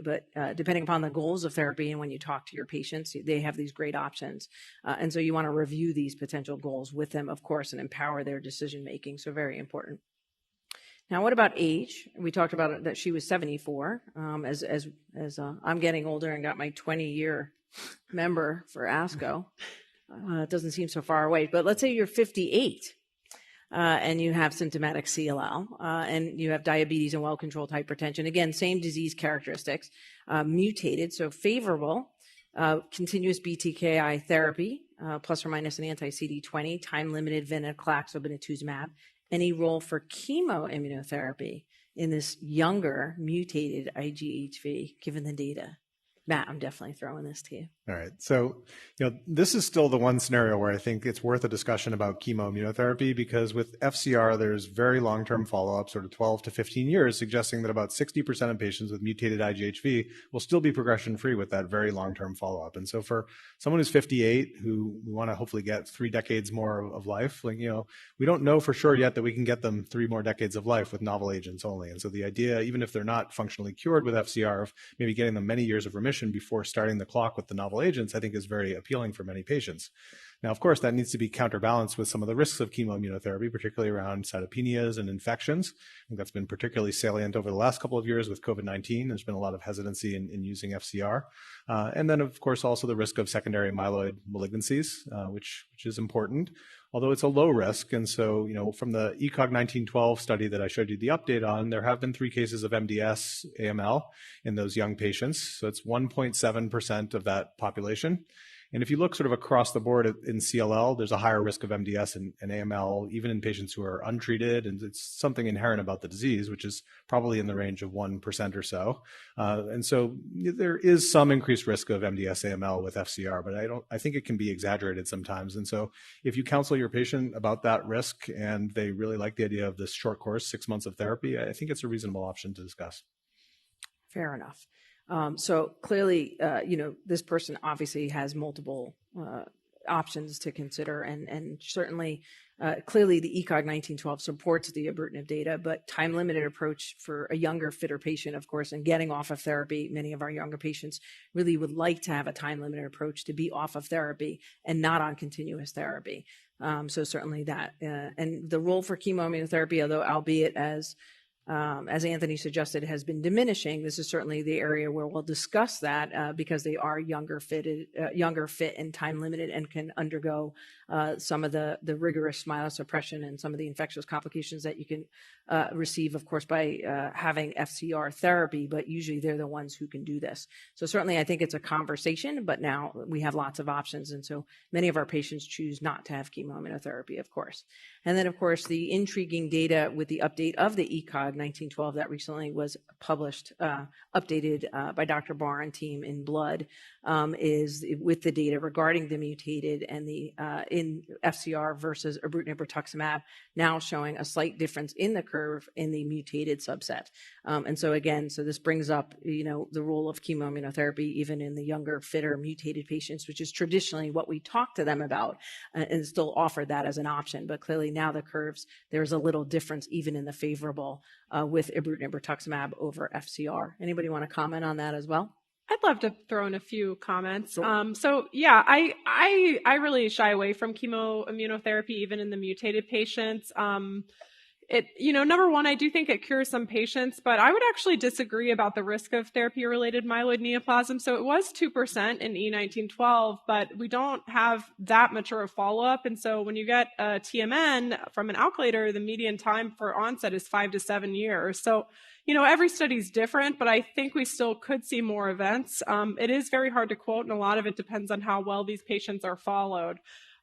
but depending upon the goals of therapy and when you talk to your patients, they have these great options. And so you want to review these potential goals with them, of course, and empower their decision making. So very important. Now, what about age? We talked about it, that she was 74. As I'm getting older and got my 20-year member for ASCO, it doesn't seem so far away. But let's say you're 58. And you have symptomatic CLL, and you have diabetes and well-controlled hypertension. Again, same disease characteristics, mutated, so favorable, continuous BTKI therapy, plus or minus an anti-CD20, time-limited venetoclax or obinutuzumab. Any role for chemoimmunotherapy in this younger mutated IGHV, given the data? Matt, I'm definitely throwing this to you. All right. So, this is still the one scenario where I think it's worth a discussion about chemoimmunotherapy, because with FCR, there's very long-term follow-up, sort of 12 to 15 years, suggesting that about 60% of patients with mutated IGHV will still be progression-free with that very long-term follow-up. And so for someone who's 58, who we want to hopefully get 3 decades more of life, we don't know for sure yet that we can get them 3 more decades of life with novel agents only. And so the idea, even if they're not functionally cured with FCR, of maybe getting them many years of remission before starting the clock with the novel agents, I think is very appealing for many patients. Now, of course, that needs to be counterbalanced with some of the risks of chemoimmunotherapy, particularly around cytopenias and infections. I think that's been particularly salient over the last couple of years with COVID-19. There's been a lot of hesitancy in using FCR. And then, of course, also the risk of secondary myeloid malignancies, which is important, although it's a low risk. And so, from the ECOG 1912 study that I showed you the update on, there have been 3 cases of MDS AML in those young patients. So it's 1.7% of that population. And if you look sort of across the board in CLL, there's a higher risk of MDS and AML, even in patients who are untreated. And it's something inherent about the disease, which is probably in the range of 1% or so. And so there is some increased risk of MDS AML with FCR, but I think it can be exaggerated sometimes. And so if you counsel your patient about that risk and they really like the idea of this short course, 6 months of therapy, I think it's a reasonable option to discuss. Fair enough. So clearly, this person obviously has multiple options to consider, and certainly, clearly, the ECOG 1912 supports the ibrutinib data, but time-limited approach for a younger, fitter patient, of course, and getting off of therapy. Many of our younger patients really would like to have a time-limited approach to be off of therapy and not on continuous therapy. So certainly that, and the role for chemoimmunotherapy, although albeit as Anthony suggested, has been diminishing. This is certainly the area where we'll discuss that because they are younger, fit, and time limited, and can undergo some of the rigorous myelosuppression and some of the infectious complications that you can receive, of course, by having FCR therapy. But usually they're the ones who can do this. So certainly, I think it's a conversation. But now we have lots of options, and so many of our patients choose not to have chemoimmunotherapy, of course. And then, of course, the intriguing data with the update of the ECOG 1912 that recently was published, updated by Dr. Barr and team in Blood, is with the data regarding the mutated and the in FCR versus ibrutinib rituximab, now showing a slight difference in the curve in the mutated subset. And so again, so this brings up, the role of chemoimmunotherapy even in the younger, fitter, mutated patients, which is traditionally what we talk to them about, and still offer that as an option. But clearly now the curves, there's a little difference even in the favorable with ibrutinib rituximab over FCR. Anybody want to comment on that as well? I'd love to throw in a few comments. Sure. So yeah, I really shy away from chemoimmunotherapy even in the mutated patients. Number one, I do think it cures some patients, but I would actually disagree about the risk of therapy-related myeloid neoplasm. So it was 2% in E1912, but we don't have that mature of follow-up. And so when you get a TMN from an alkylator, the median time for onset is 5 to 7 years. So, every study is different, but I think we still could see more events. It is very hard to quote, and a lot of it depends on how well these patients are followed.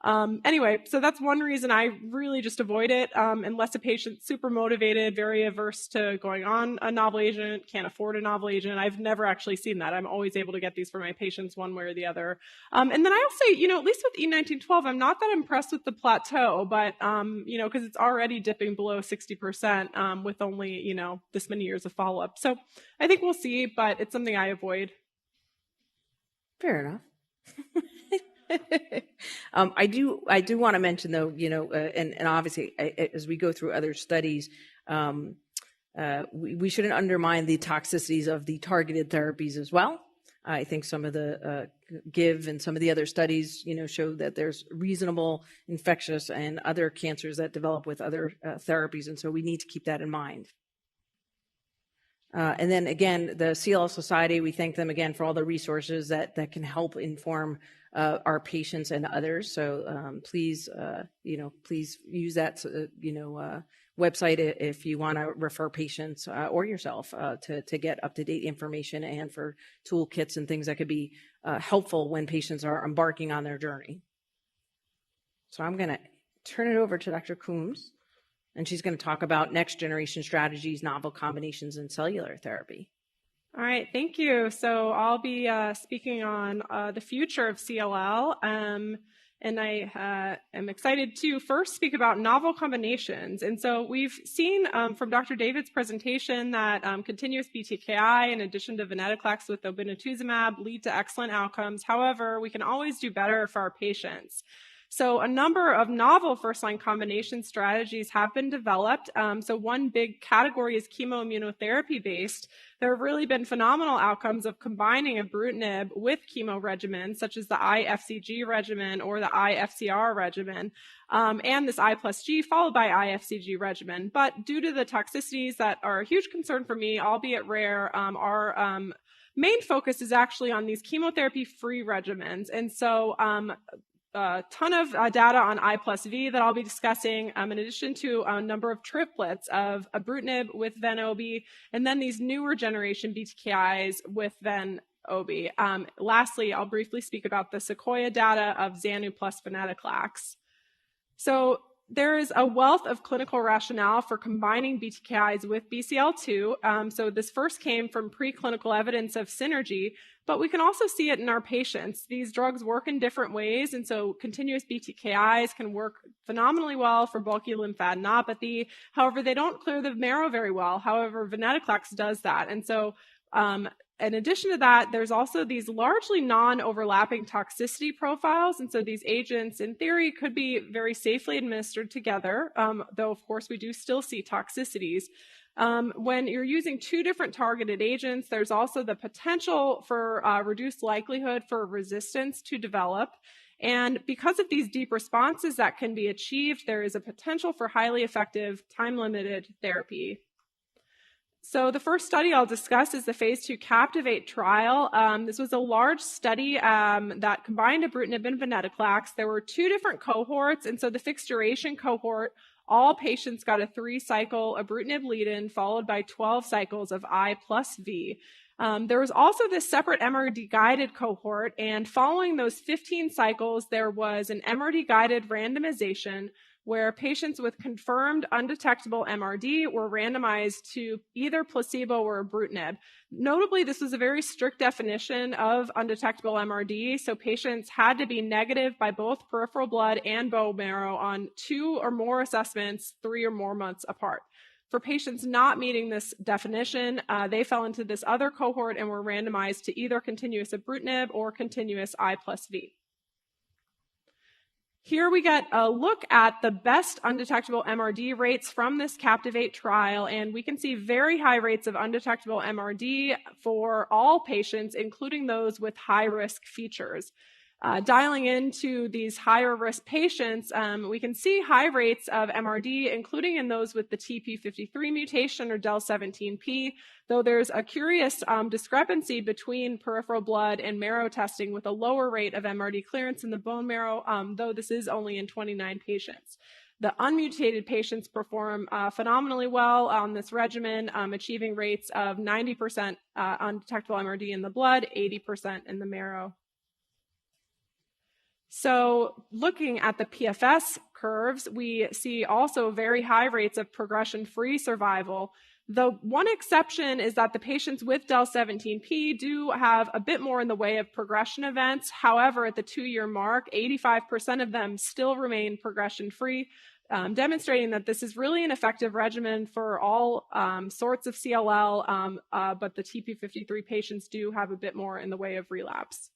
Anyway, so that's one reason I really just avoid it, unless a patient's super motivated, very averse to going on a novel agent, can't afford a novel agent. I've never actually seen that. I'm always able to get these for my patients one way or the other. And then I'll say, at least with E1912, I'm not that impressed with the plateau, but, because it's already dipping below 60%, with only, this many years of follow-up. So I think we'll see, but it's something I avoid. Fair enough. I do want to mention though, and obviously as we go through other studies, we shouldn't undermine the toxicities of the targeted therapies as well. I think some of the GIVE and some of the other studies, show that there's reasonable infectious and other cancers that develop with other therapies. And so we need to keep that in mind. And then again, the CLL Society, we thank them again for all the resources that can help inform our patients and others. So please use that website if you want to refer patients or yourself to get up-to-date information and for toolkits and things that could be helpful when patients are embarking on their journey. So I'm going to turn it over to Dr. Coombs, and she's going to talk about next generation strategies, novel combinations, and cellular therapy. All right, thank you. So I'll be speaking on the future of CLL, and I am excited to first speak about novel combinations. And so we've seen from Dr. David's presentation that continuous BTKI in addition to venetoclax with obinutuzumab lead to excellent outcomes. However, we can always do better for our patients. So a number of novel first-line combination strategies have been developed. So one big category is chemoimmunotherapy-based. There have really been phenomenal outcomes of combining ibrutinib with chemo regimens, such as the IFCG regimen or the IFCR regimen, and this I plus G followed by IFCG regimen. But due to the toxicities that are a huge concern for me, albeit rare, our main focus is actually on these chemotherapy-free regimens. And so a ton of data on I plus V that I'll be discussing, in addition to a number of triplets of ibrutinib with Ven-Obi, and then these newer generation BTKIs with Ven-Obi. Lastly, I'll briefly speak about the Sequoia data of Xanu plus venetoclax. So there is a wealth of clinical rationale for combining BTKIs with BCL2. So this first came from preclinical evidence of synergy, but we can also see it in our patients. These drugs work in different ways, and so continuous BTKIs can work phenomenally well for bulky lymphadenopathy. However, they don't clear the marrow very well. However, venetoclax does that. And so in addition to that, there's also these largely non-overlapping toxicity profiles. And so these agents, in theory, could be very safely administered together, though, of course, we do still see toxicities. When you're using two different targeted agents, there's also the potential for reduced likelihood for resistance to develop. And because of these deep responses that can be achieved, there is a potential for highly effective time-limited therapy. So the first study I'll discuss is the phase 2 Captivate trial. This was a large study that combined ibrutinib and venetoclax. There were two different cohorts, and so the fixed duration cohort, all patients got a 3-cycle ibrutinib lead-in followed by 12 cycles of I plus V. There was also this separate MRD-guided cohort, and following those 15 cycles, there was an MRD-guided randomization where patients with confirmed undetectable MRD were randomized to either placebo or ibrutinib. Notably, this was a very strict definition of undetectable MRD, so patients had to be negative by both peripheral blood and bone marrow on 2 or more assessments 3 or more months apart. For patients not meeting this definition, they fell into this other cohort and were randomized to either continuous ibrutinib or continuous I plus V. Here we get a look at the best undetectable MRD rates from this Captivate trial, and we can see very high rates of undetectable MRD for all patients, including those with high-risk features. Dialing into these higher risk patients, we can see high rates of MRD, including in those with the TP53 mutation or del17p, though there's a curious discrepancy between peripheral blood and marrow testing with a lower rate of MRD clearance in the bone marrow, though this is only in 29 patients. The unmutated patients perform phenomenally well on this regimen, achieving rates of 90% undetectable MRD in the blood, 80% in the marrow. So looking at the PFS curves, we see also very high rates of progression-free survival. The one exception is that the patients with del17p do have a bit more in the way of progression events. However, at the 2-year mark, 85% of them still remain progression-free, demonstrating that this is really an effective regimen for all sorts of CLL, but the TP53 patients do have a bit more in the way of relapse.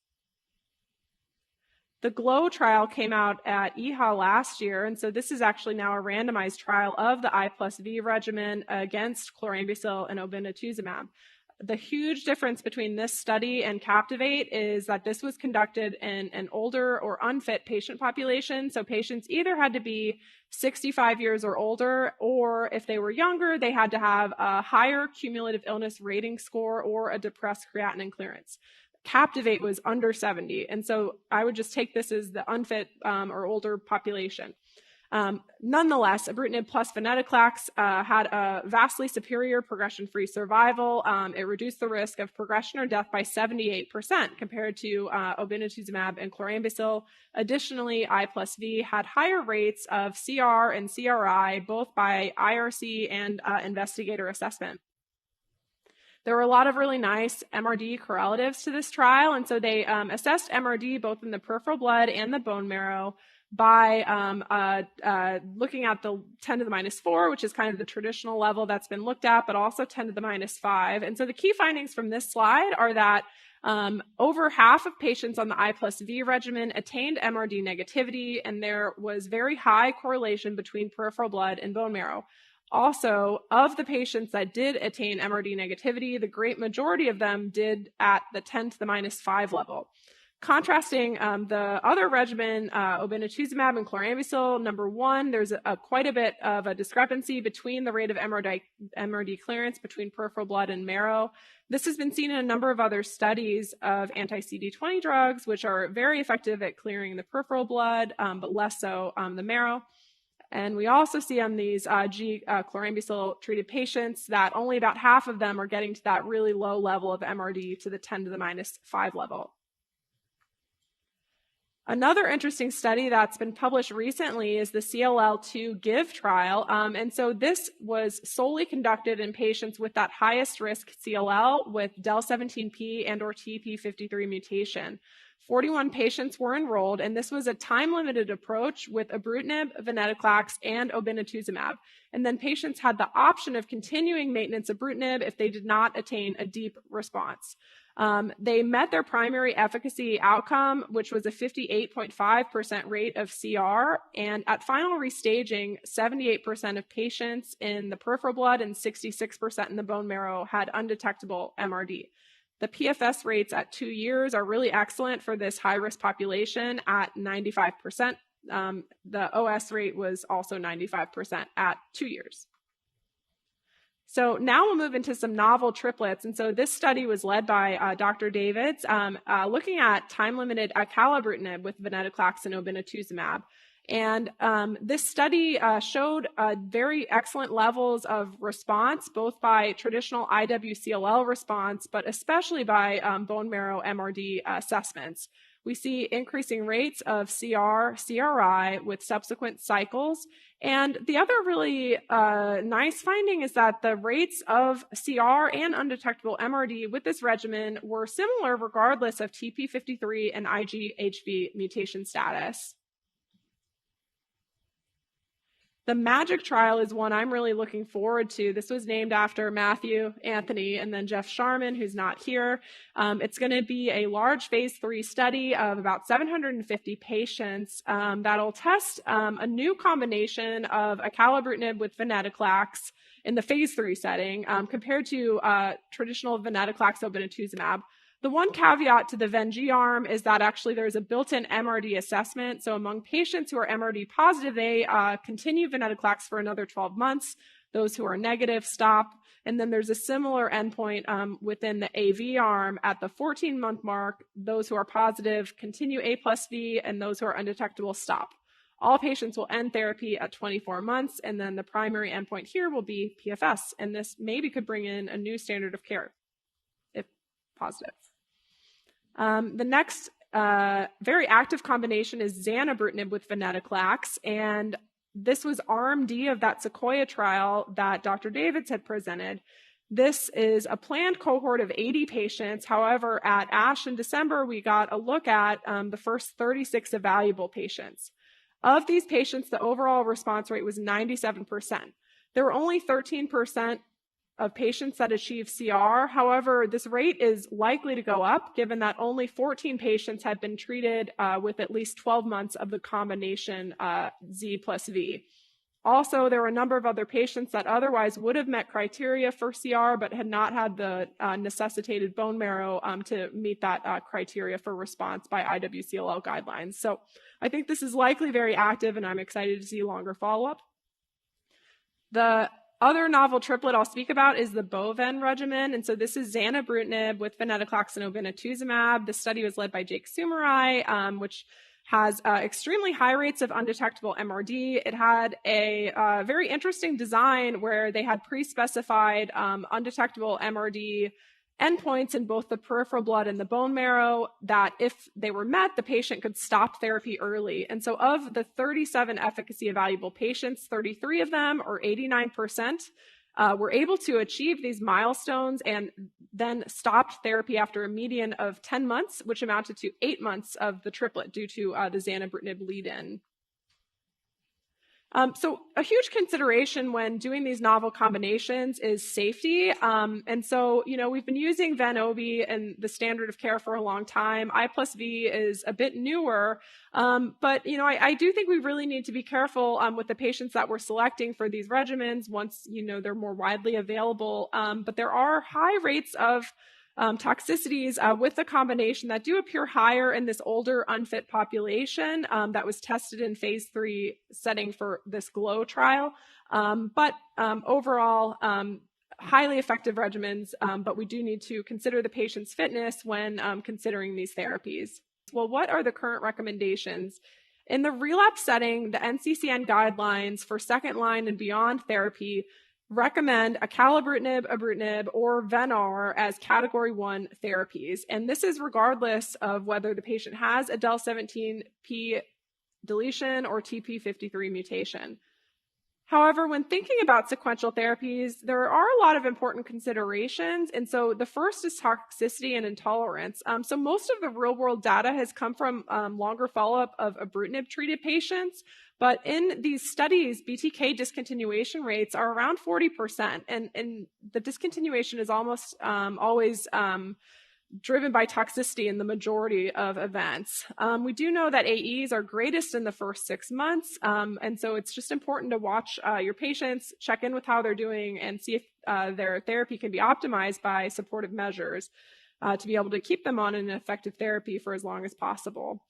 The GLOW trial came out at EHA last year, and so this is actually now a randomized trial of the I plus V regimen against chlorambucil and obinutuzumab. The huge difference between this study and Captivate is that this was conducted in an older or unfit patient population, so patients either had to be 65 years or older, or if they were younger, they had to have a higher cumulative illness rating score or a depressed creatinine clearance. Captivate was under 70, and so I would just take this as the unfit or older population. Nonetheless, ibrutinib plus venetoclax had a vastly superior progression-free survival. It reduced the risk of progression or death by 78% compared to obinutuzumab and chlorambucil. Additionally, I plus V had higher rates of CR and CRI, both by IRC and investigator assessment. There were a lot of really nice MRD correlatives to this trial, and so they assessed MRD both in the peripheral blood and the bone marrow by looking at the 10 to the minus 4, which is kind of the traditional level that's been looked at, but also 10 to the minus 5. And so the key findings from this slide are that Over half of patients on the I+V regimen attained MRD negativity, and there was very high correlation between peripheral blood and bone marrow. Also, of the patients that did attain MRD negativity, the great majority of them did at the 10 to the -5 level. Contrasting the other regimen, obinutuzumab and chlorambucil, number one, there's quite a bit of a discrepancy between the rate of MRD clearance between peripheral blood and marrow. This has been seen in a number of other studies of anti-CD20 drugs, which are very effective at clearing the peripheral blood, but less so the marrow. And we also see on these chlorambucil-treated patients that only about half of them are getting to that really low level of MRD to the 10 to the -5 level. Another interesting study that's been published recently is the CLL2 GIVE trial. And so this was solely conducted in patients with that highest risk CLL with del17p and or TP53 mutation. 41 patients were enrolled, and this was a time-limited approach with ibrutinib, venetoclax, and obinutuzumab. And then patients had the option of continuing maintenance ibrutinib if they did not attain a deep response. They met their primary efficacy outcome, which was a 58.5% rate of CR, and at final restaging, 78% of patients in the peripheral blood and 66% in the bone marrow had undetectable MRD. The PFS rates at 2 years are really excellent for this high-risk population at 95%. The OS rate was also 95% at 2 years. So now we'll move into some novel triplets. And so this study was led by Dr. Davids, looking at time-limited acalabrutinib with venetoclax and obinutuzumab. And this study showed very excellent levels of response, both by traditional IWCLL response, but especially by bone marrow MRD assessments. We see increasing rates of CR, CRI with subsequent cycles. And the other really nice finding is that the rates of CR and undetectable MRD with this regimen were similar regardless of TP53 and IGHV mutation status. The MAGIC trial is one I'm really looking forward to. This was named after Matthew, Anthony, and then Jeff Sharman, who's not here. It's going to be a large phase 3 study of about 750 patients that'll test a new combination of acalabrutinib with venetoclax in the phase 3 setting compared to traditional venetoclax obinutuzumab. The one caveat to the VenG arm is that actually there's a built-in MRD assessment. So among patients who are MRD positive, they continue venetoclax for another 12 months. Those who are negative stop. And then there's a similar endpoint within the AV arm at the 14-month mark. Those who are positive continue A+V, and those who are undetectable stop. All patients will end therapy at 24 months, and then the primary endpoint here will be PFS. And this maybe could bring in a new standard of care if positive. The next very active combination is zanubrutinib with venetoclax, and this was Arm D of that Sequoia trial that Dr. Davids had presented. This is a planned cohort of 80 patients. However, at ASH in December, we got a look at the first 36 evaluable patients. Of these patients, the overall response rate was 97%. There were only 13% of patients that achieve CR. However, this rate is likely to go up given that only 14 patients had been treated with at least 12 months of the combination Z+V. Also, there were a number of other patients that otherwise would have met criteria for CR but had not had the necessitated bone marrow to meet that criteria for response by IWCLL guidelines. So I think this is likely very active, and I'm excited to see longer follow-up. The other novel triplet I'll speak about is the BoVen regimen. And so this is zanubrutinib with venetoclax and obinutuzumab. The study was led by Jake Sumarai, which has extremely high rates of undetectable MRD. It had a very interesting design where they had pre-specified undetectable MRD endpoints in both the peripheral blood and the bone marrow that if they were met, the patient could stop therapy early. And so of the 37 efficacy evaluable patients, 33 of them, or 89%, were able to achieve these milestones and then stopped therapy after a median of 10 months, which amounted to 8 months of the triplet due to the zanubrutinib lead-in. So a huge consideration when doing these novel combinations is safety. And so, we've been using Ven/Obi and the standard of care for a long time. I+V is a bit newer. But, I do think we really need to be careful with the patients that we're selecting for these regimens once, they're more widely available. But there are high rates of toxicities with the combination that do appear higher in this older unfit population that was tested in phase 3 setting for this GLOW trial. But overall, highly effective regimens, but we do need to consider the patient's fitness when considering these therapies. Well, what are the current recommendations? In the relapse setting, the NCCN guidelines for second line and beyond therapy recommend acalabrutinib, ibrutinib, or Ven/Ar as category 1 therapies. And this is regardless of whether the patient has a del17p deletion or TP53 mutation. However, when thinking about sequential therapies, there are a lot of important considerations. And so the first is toxicity and intolerance. So most of the real world data has come from longer follow-up of ibrutinib treated patients. But in these studies, BTK discontinuation rates are around 40%. And the discontinuation is almost always driven by toxicity in the majority of events. We do know that AEs are greatest in the first 6 months. And so it's just important to watch your patients, check in with how they're doing, and see if their therapy can be optimized by supportive measures to be able to keep them on an effective therapy for as long as possible.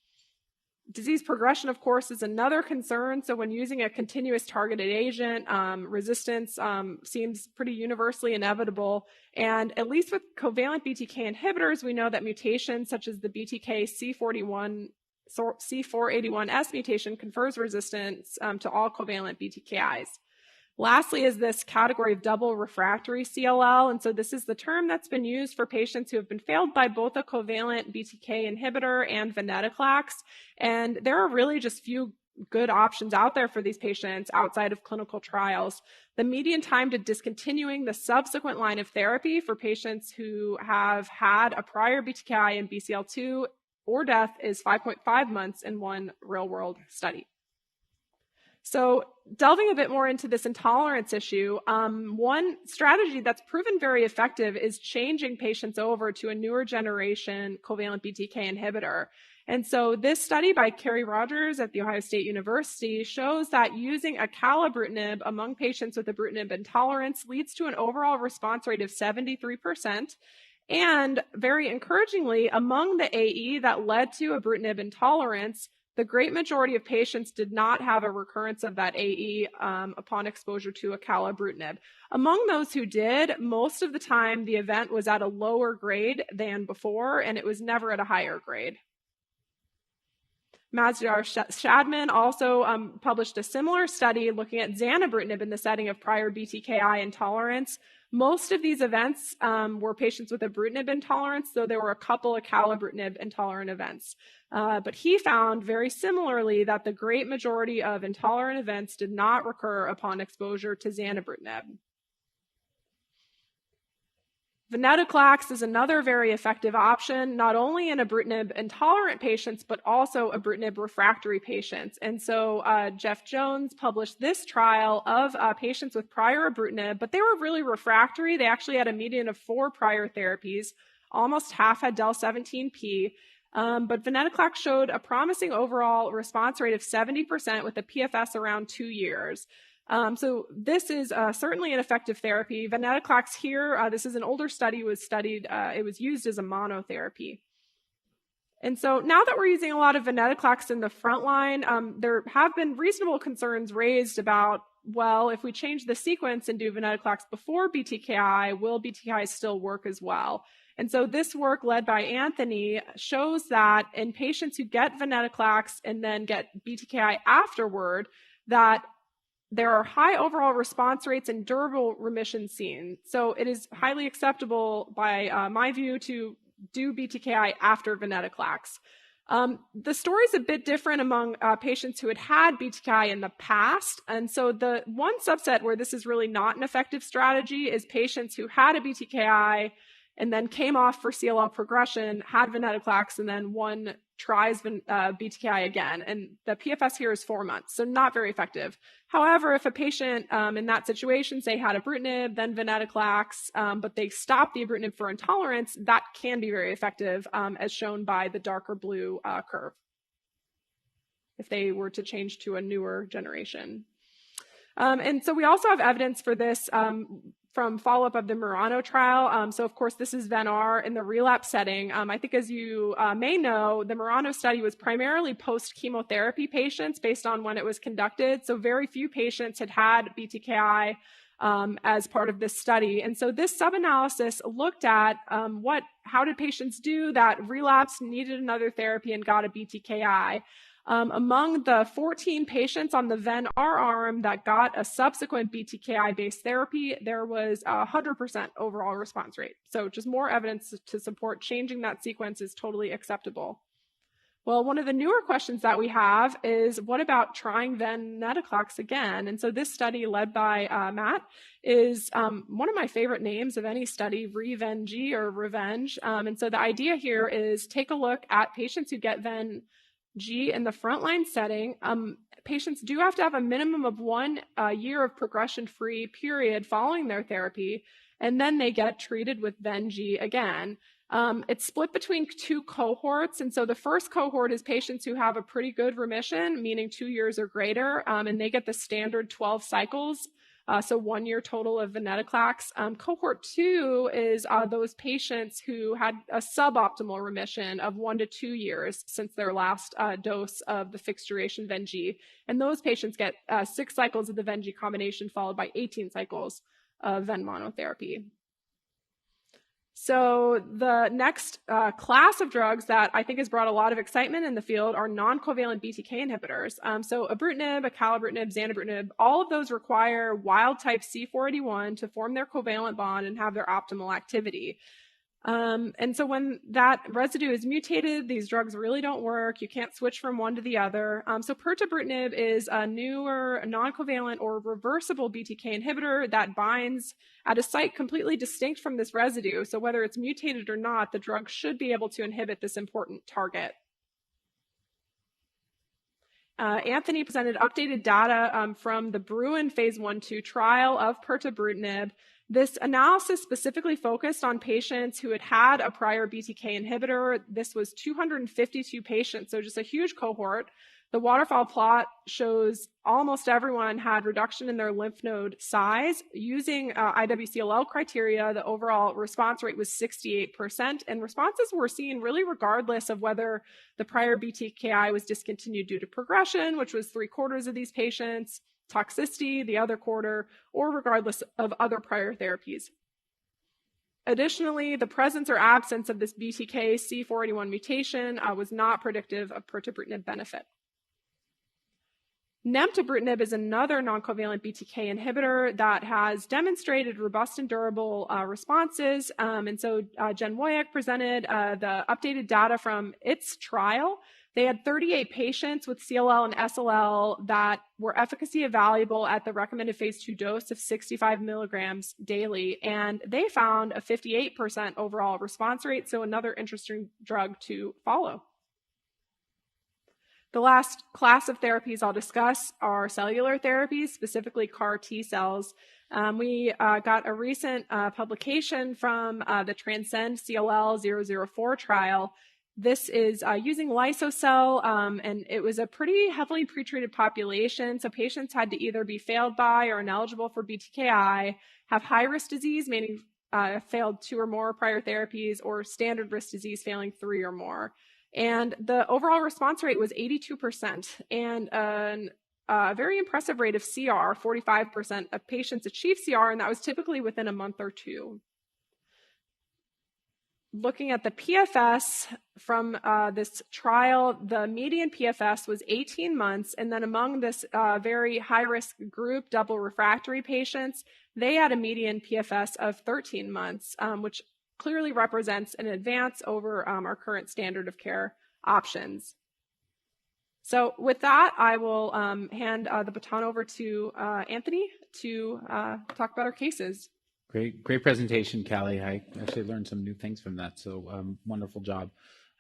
Disease progression, of course, is another concern. So when using a continuous targeted agent, resistance seems pretty universally inevitable. And at least with covalent BTK inhibitors, we know that mutations such as the BTK C481S mutation confers resistance to all covalent BTKIs. Lastly is this category of double refractory CLL. And so this is the term that's been used for patients who have been failed by both a covalent BTK inhibitor and venetoclax. And there are really just few good options out there for these patients outside of clinical trials. The median time to discontinuing the subsequent line of therapy for patients who have had a prior BTKI and BCL2 or death is 5.5 months in one real-world study. So delving a bit more into this intolerance issue, one strategy that's proven very effective is changing patients over to a newer generation covalent BTK inhibitor. And so this study by Carrie Rogers at The Ohio State University shows that using acalabrutinib among patients with ibrutinib intolerance leads to an overall response rate of 73%. And very encouragingly, among the AE that led to ibrutinib intolerance, the great majority of patients did not have a recurrence of that AE upon exposure to acalabrutinib. Among those who did, most of the time the event was at a lower grade than before, and it was never at a higher grade. Mazdar Shadman also published a similar study looking at zanubrutinib in the setting of prior BTKI intolerance. Most of these events were patients with ibrutinib intolerance, though there were a couple of acalabrutinib intolerant events. But he found very similarly that the great majority of intolerant events did not recur upon exposure to zanubrutinib. Venetoclax is another very effective option, not only in ibrutinib intolerant patients, but also ibrutinib refractory patients. And so Jeff Jones published this trial of patients with prior ibrutinib, but they were really refractory. They actually had a median of 4 prior therapies. Almost half had del17p. But venetoclax showed a promising overall response rate of 70% with a PFS around 2 years. So this is certainly an effective therapy. Venetoclax here, this is an older study, it was used as a monotherapy. And so now that we're using a lot of venetoclax in the front line, there have been reasonable concerns raised about, well, if we change the sequence and do venetoclax before BTKI, will BTKI still work as well? And so this work led by Anthony shows that in patients who get venetoclax and then get BTKI afterward, that there are high overall response rates and durable remission seen. So it is highly acceptable by my view to do BTKI after venetoclax. The story is a bit different among patients who had BTKI in the past. And so the one subset where this is really not an effective strategy is patients who had a BTKI and then came off for CLL progression, had venetoclax, and then 1 tries BTKI again, and the PFS here is 4 months, so not very effective. However, if a patient in that situation, say, had ibrutinib, then venetoclax, but they stopped the ibrutinib for intolerance, that can be very effective, as shown by the darker blue curve, if they were to change to a newer generation. And so we also have evidence for this from follow-up of the Murano trial. So of course, this is Ven-R in the relapse setting. I think as you may know, the Murano study was primarily post-chemotherapy patients based on when it was conducted. So very few patients had had BTKI as part of this study. And so this sub-analysis looked at how did patients do that relapsed, needed another therapy, and got a BTKI. Among the 14 patients on the Ven-R arm that got a subsequent BTKI-based therapy, there was a 100% overall response rate. So just more evidence to support changing that sequence is totally acceptable. Well, one of the newer questions that we have is, what about trying venetoclax again? And so this study led by Matt is one of my favorite names of any study, ReVenG or Revenge. And so the idea here is take a look at patients who get Ven-G in the frontline setting. Patients do have to have a minimum of 1 year of progression-free period following their therapy, and then they get treated with Ven-G again. It's split between 2 cohorts, and so the first cohort is patients who have a pretty good remission, meaning 2 years or greater, and they get the standard 12 cycles. So 1 year total of venetoclax. Cohort 2 is those patients who had a suboptimal remission of 1 to 2 years since their last dose of the fixed duration Ven-G. And those patients get 6 cycles of the Ven-G combination followed by 18 cycles of Ven monotherapy. So the next class of drugs that I think has brought a lot of excitement in the field are non-covalent BTK inhibitors. So ibrutinib, acalabrutinib, zanubrutinib, all of those require wild-type C481 to form their covalent bond and have their optimal activity. And so when that residue is mutated, these drugs really don't work. You can't switch from one to the other. So pirtobrutinib is a newer non-covalent or reversible BTK inhibitor that binds at a site completely distinct from this residue. So whether it's mutated or not, the drug should be able to inhibit this important target. Anthony presented updated data from the Bruin phase 1/2 trial of pirtobrutinib. This analysis specifically focused on patients who had had a prior BTK inhibitor. This was 252 patients, so just a huge cohort. The waterfall plot shows almost everyone had reduction in their lymph node size. Using IWCLL criteria, the overall response rate was 68%, and responses were seen really regardless of whether the prior BTKI was discontinued due to progression, which was 3/4 of these patients, toxicity, the other quarter, or regardless of other prior therapies. Additionally, the presence or absence of this BTK C481 mutation was not predictive of pirtobrutinib benefit. Nemtabrutinib is another non-covalent BTK inhibitor that has demonstrated robust and durable responses. And so Jen Woyak presented the updated data from its trial. They had 38 patients with CLL and SLL that were efficacy evaluable at the recommended phase 2 dose of 65 milligrams daily, and they found a 58% overall response rate, so another interesting drug to follow. The last class of therapies I'll discuss are cellular therapies, specifically CAR T cells. We got a recent publication from the Transcend CLL 004 trial. This is using liso-cel, and it was a pretty heavily pretreated population. So patients had to either be failed by or ineligible for BTKI, have high-risk disease, meaning failed 2 or more prior therapies, or standard risk disease failing 3 or more. And the overall response rate was 82%, and a very impressive rate of CR, 45% of patients achieved CR, and that was typically within a month or 2. Looking at the PFS from this trial, the median PFS was 18 months, and then among this very high-risk group, double refractory patients, they had a median PFS of 13 months, which clearly represents an advance over our current standard of care options. So with that, I will hand the baton over to Anthony to talk about our cases. Great presentation, Callie. I actually learned some new things from that, so wonderful job.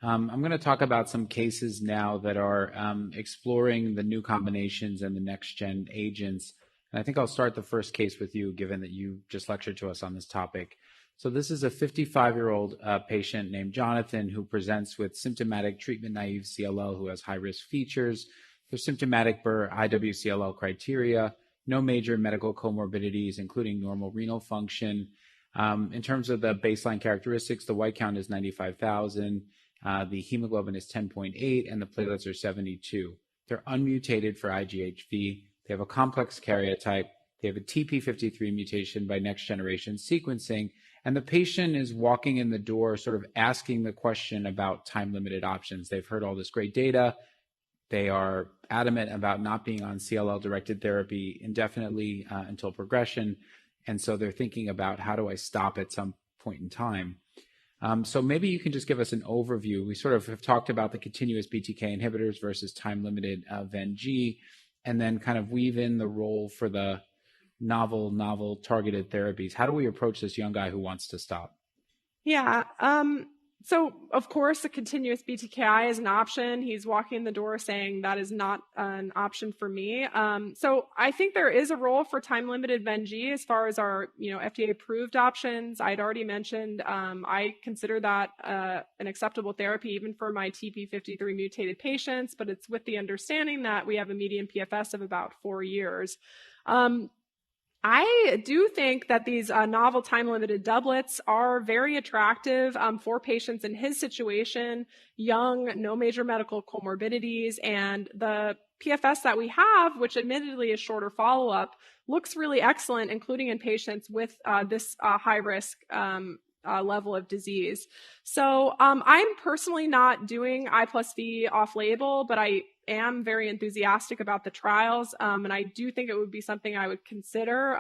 I'm going to talk about some cases now that are exploring the new combinations and the next-gen agents. And I think I'll start the first case with you, given that you just lectured to us on this topic. So this is a 55-year-old patient named Jonathan who presents with symptomatic treatment-naive CLL who has high-risk features. They're symptomatic per IWCLL criteria, no major medical comorbidities, including normal renal function. In terms of the baseline characteristics, the white count is 95,000. The hemoglobin is 10.8 and the platelets are 72. They're unmutated for IGHV. They have a complex karyotype. They have a TP53 mutation by next generation sequencing. And the patient is walking in the door sort of asking the question about time-limited options. They've heard all this great data. They are adamant about not being on CLL-directed therapy indefinitely until progression. And so they're thinking about, how do I stop at some point in time? So maybe you can just give us an overview. We sort of have talked about the continuous BTK inhibitors versus time-limited VenG, and then kind of weave in the role for the novel targeted therapies. How do we approach this young guy who wants to stop? Yeah. So, of course, the continuous BTKI is an option. He's walking in the door saying that is not an option for me. So I think there is a role for time-limited VenG as far as our, FDA-approved options. I'd already mentioned I consider that an acceptable therapy even for my TP53 mutated patients, but it's with the understanding that we have a median PFS of about 4 years. I do think that these novel time-limited doublets are very attractive for patients in his situation, young, no major medical comorbidities, and the PFS that we have, which admittedly is shorter follow-up, looks really excellent, including in patients with this high-risk level of disease. So I'm personally not doing I plus V off-label, but I am very enthusiastic about the trials, and I do think it would be something I would consider.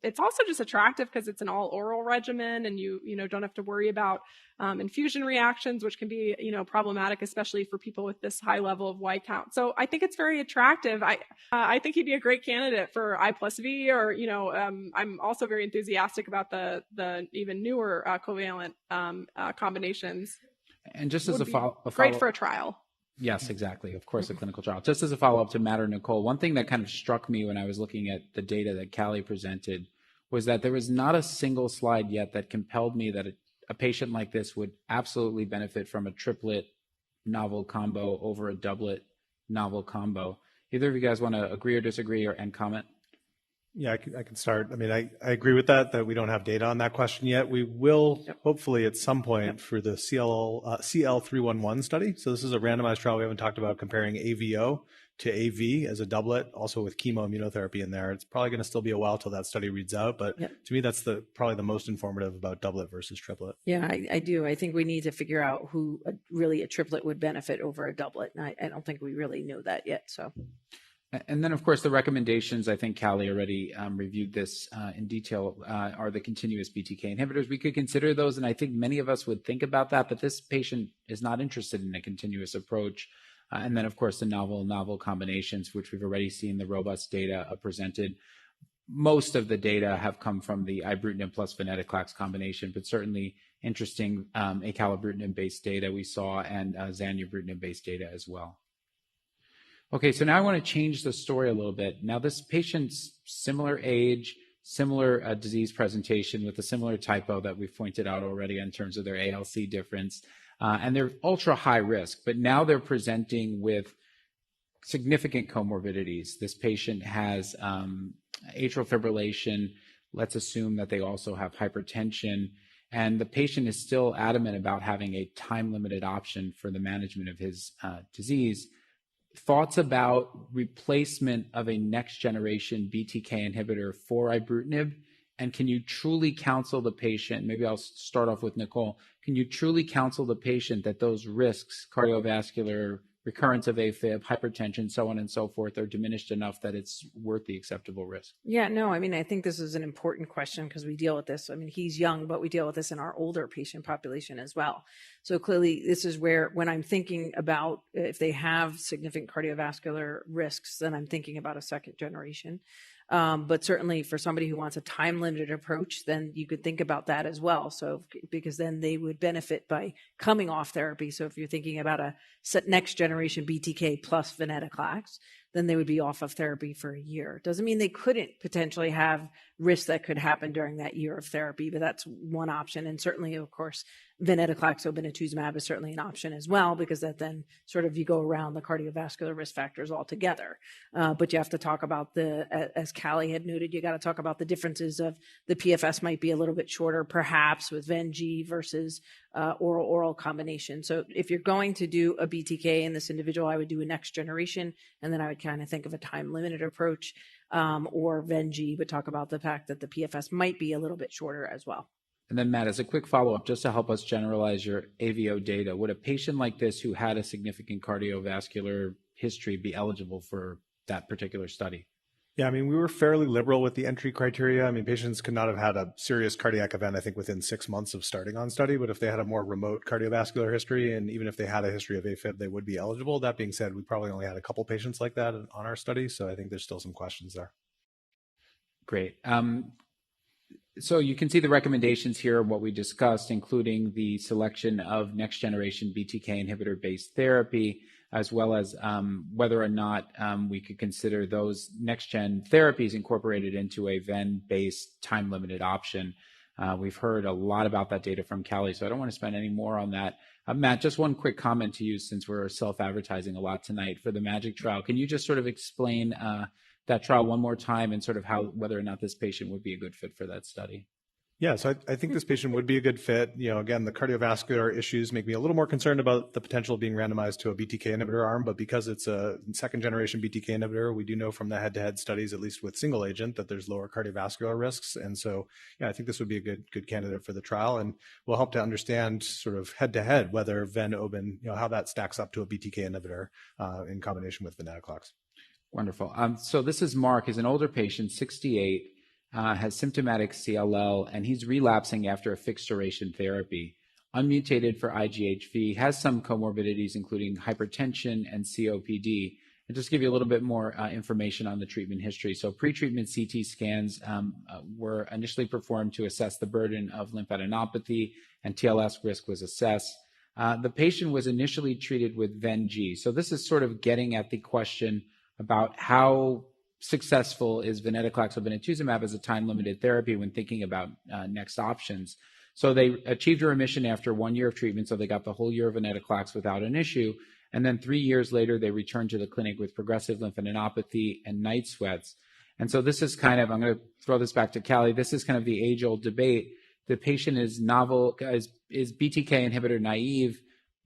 It's also just attractive because it's an all-oral regimen, and you don't have to worry about infusion reactions, which can be problematic, especially for people with this high level of white count. So I think it's very attractive. I think he'd be a great candidate for I plus V, or I'm also very enthusiastic about the even newer covalent combinations. And just as a follow-up, great for a trial. Yes, exactly. Of course, a clinical trial. Just as a follow-up to Matt or Nicole, one thing that kind of struck me when I was looking at the data that Callie presented was that there was not a single slide yet that compelled me that a patient like this would absolutely benefit from a triplet novel combo over a doublet novel combo. Either of you guys want to agree or disagree and comment? Yeah, I can start. I mean, I agree with that we don't have data on that question yet. We will hopefully at some point for the CL311 study. So this is a randomized trial we haven't talked about comparing AVO to AV as a doublet, also with chemoimmunotherapy in there. It's probably going to still be a while till that study reads out, but to me, that's probably the most informative about doublet versus triplet. Yeah, I do. I think we need to figure out who really a triplet would benefit over a doublet. And I don't think we really know that yet. So. And then, of course, the recommendations, I think Callie already reviewed this in detail, are the continuous BTK inhibitors. We could consider those, and I think many of us would think about that, but this patient is not interested in a continuous approach. And then, of course, the novel combinations, which we've already seen the robust data presented. Most of the data have come from the ibrutinib plus venetoclax combination, but certainly interesting acalabrutinib-based data we saw and zanubrutinib-based data as well. Okay, so now I want to change the story a little bit. Now, this patient's similar age, similar disease presentation with a similar typo that we've pointed out already in terms of their ALC difference, and they're ultra high risk, but now they're presenting with significant comorbidities. This patient has atrial fibrillation. Let's assume that they also have hypertension, and the patient is still adamant about having a time-limited option for the management of his disease. Thoughts about replacement of a next-generation BTK inhibitor for ibrutinib, and can you truly counsel the patient, maybe I'll start off with Nicole, can you truly counsel the patient that those risks, cardiovascular, recurrence of AFib, hypertension, so on and so forth, are diminished enough that it's worth the acceptable risk? Yeah, no, I mean, I think this is an important question because we deal with this. I mean, he's young, but we deal with this in our older patient population as well. So clearly, this is where, when I'm thinking about if they have significant cardiovascular risks, then I'm thinking about a second generation. But certainly for somebody who wants a time-limited approach, then you could think about that as well. So because then they would benefit by coming off therapy. So if you're thinking about a next generation BTK plus venetoclax, then they would be off of therapy for a year. Doesn't mean they couldn't potentially have risks that could happen during that year of therapy, but that's one option. And certainly, of course, venetoclax obinutuzumab is certainly an option as well, because that then sort of you go around the cardiovascular risk factors altogether. But you have to talk about as Callie had noted, you got to talk about the differences of the PFS might be a little bit shorter, perhaps with Ven-G versus oral combination. So if you're going to do a BTK in this individual, I would do a next generation, and then I would kind of think of a time-limited approach or Ven-G, but talk about the fact that the PFS might be a little bit shorter as well. And then, Matt, as a quick follow-up, just to help us generalize your AVO data, would a patient like this who had a significant cardiovascular history be eligible for that particular study? Yeah, I mean, we were fairly liberal with the entry criteria. I mean, patients could not have had a serious cardiac event, I think, within 6 months of starting on study. But if they had a more remote cardiovascular history, and even if they had a history of AFib, they would be eligible. That being said, we probably only had a couple patients like that on our study. So I think there's still some questions there. Great. So you can see the recommendations here, what we discussed, including the selection of next generation BTK inhibitor-based therapy, as well as whether or not we could consider those next-gen therapies incorporated into a Ven-based time-limited option. We've heard a lot about that data from Callie, so I don't want to spend any more on that. Matt, just one quick comment to you, since we're self-advertising a lot tonight for the MAGIC trial. Can you just sort of explain that trial one more time and sort of whether or not this patient would be a good fit for that study? Yeah, so I think this patient would be a good fit. You know, again, the cardiovascular issues make me a little more concerned about the potential of being randomized to a BTK inhibitor arm, but because it's a second generation BTK inhibitor, we do know from the head-to-head studies, at least with single agent, that there's lower cardiovascular risks. And so, yeah, I think this would be a good candidate for the trial, and will help to understand sort of head-to-head whether Ven-Oben, you know, how that stacks up to a BTK inhibitor in combination with venetoclax. Wonderful. So this is Mark. He's an older patient, 68, has symptomatic CLL, and he's relapsing after a fixed duration therapy. Unmutated for IgHV, has some comorbidities, including hypertension and COPD. And just to give you a little bit more information on the treatment history. So pre-treatment CT scans were initially performed to assess the burden of lymphadenopathy, and TLS risk was assessed. The patient was initially treated with Ven-G. So this is sort of getting at the question about how successful is venetoclax obinutuzumab as a time-limited therapy when thinking about next options. So they achieved a remission after 1 year of treatment, so they got the whole year of venetoclax without an issue. And then 3 years later, they returned to the clinic with progressive lymphadenopathy and night sweats. And so this is kind of, I'm going to throw this back to Callie, this is kind of the age-old debate. The patient is is BTK inhibitor naive,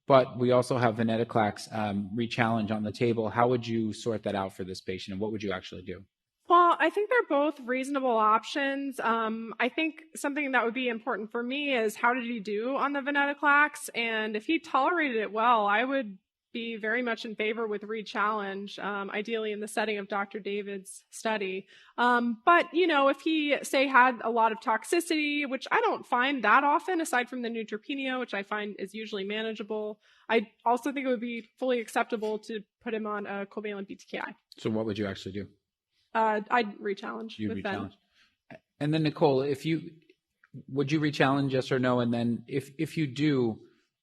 but we also have venetoclax rechallenge on the table. How would you sort that out for this patient, and what would you actually do? Well, I think they're both reasonable options. I think something that would be important for me is how did he do on the venetoclax? And if he tolerated it well, I would be very much in favor with rechallenge, ideally in the setting of Dr. David's study. But, you know, if he, say, had a lot of toxicity, which I don't find that often, aside from the neutropenia, which I find is usually manageable, I also think it would be fully acceptable to put him on a covalent BTKI. So what would you actually do? I'd rechallenge. You'd with rechallenge. Ben. And then, Nicole, would you rechallenge, yes or no? And then if you do,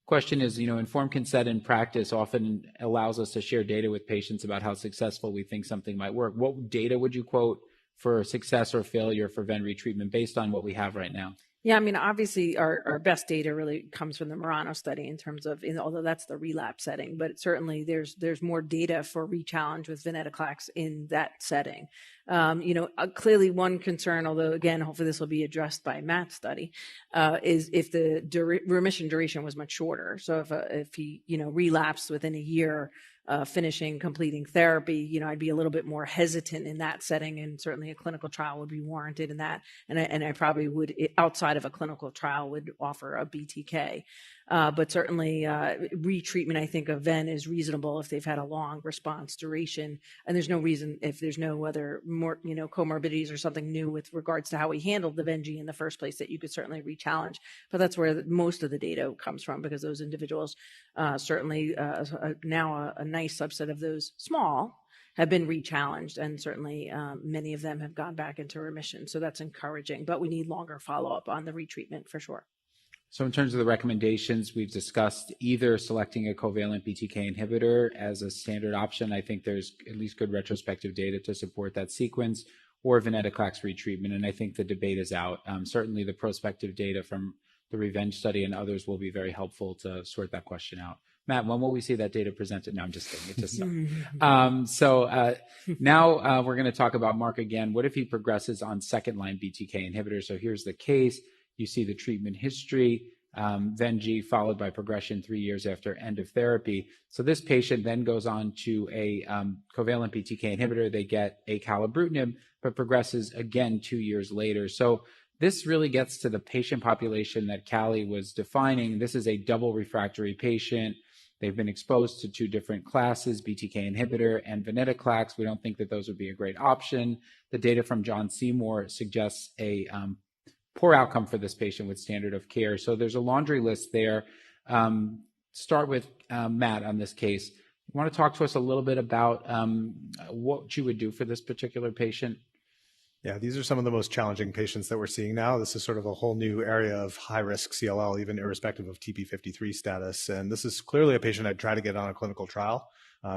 question is, you know, informed consent in practice often allows us to share data with patients about how successful we think something might work. What data would you quote for success or failure for Ven retreatment based on what we have right now? Yeah, I mean, obviously our best data really comes from the Murano study in terms of, although that's the relapse setting, but certainly there's more data for rechallenge with venetoclax in that setting. You know, clearly one concern, although again, hopefully this will be addressed by Matt's study, is if the remission duration was much shorter. So if he, you know, relapsed within a year, completing therapy, you know, I'd be a little bit more hesitant in that setting, and certainly a clinical trial would be warranted in that. And I probably would, outside of a clinical trial, would offer a BTK. But certainly retreatment, I think, of Ven is reasonable if they've had a long response duration. And there's no reason, if there's no other more, you know, comorbidities or something new with regards to how we handled the Ven-G in the first place, that you could certainly rechallenge. But that's where most of the data comes from, because those individuals certainly now a nice subset of those small have been rechallenged, and certainly many of them have gone back into remission. So that's encouraging, but we need longer follow-up on the retreatment for sure. So in terms of the recommendations, we've discussed either selecting a covalent BTK inhibitor as a standard option. I think there's at least good retrospective data to support that sequence, or venetoclax retreatment, and I think the debate is out. Certainly the prospective data from the REVENGE study and others will be very helpful to sort that question out. Matt, when will we see that data presented? No, I'm just kidding. It just sucked. Now we're going to talk about Mark again. What if he progresses on second-line BTK inhibitors? So here's the case. You see the treatment history, VENG followed by progression 3 years after end of therapy. So this patient then goes on to a covalent BTK inhibitor. They get acalabrutinib, but progresses again 2 years later. So this really gets to the patient population that Callie was defining. This is a double refractory patient. They've been exposed to 2 different classes, BTK inhibitor and venetoclax. We don't think that those would be a great option. The data from John Seymour suggests a poor outcome for this patient with standard of care. So there's a laundry list there. Start with Matt on this case. You want to talk to us a little bit about what you would do for this particular patient? Yeah, these are some of the most challenging patients that we're seeing now. This is sort of a whole new area of high-risk CLL, even irrespective of TP53 status. And this is clearly a patient I'd try to get on a clinical trial.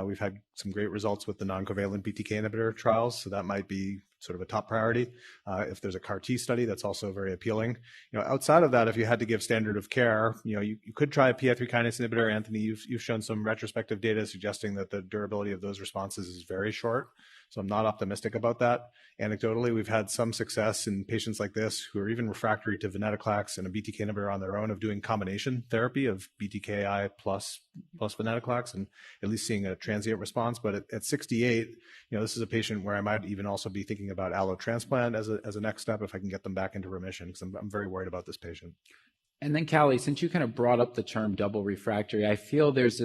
We've had some great results with the non-covalent BTK inhibitor trials, so that might be sort of a top priority. If there's a CAR T study, that's also very appealing. Outside of that, if you had to give standard of care, you could try a PI3 kinase inhibitor. Anthony, you've shown some retrospective data suggesting that the durability of those responses is very short. So I'm not optimistic about that. Anecdotally, we've had some success in patients like this who are even refractory to venetoclax and a BTK inhibitor on their own of doing combination therapy of BTKI plus venetoclax and at least seeing a transient response. But at 68, this is a patient where I might even also be thinking about allo transplant as a next step if I can get them back into remission, because I'm very worried about this patient. And then Callie, since you kind of brought up the term double refractory, I feel there's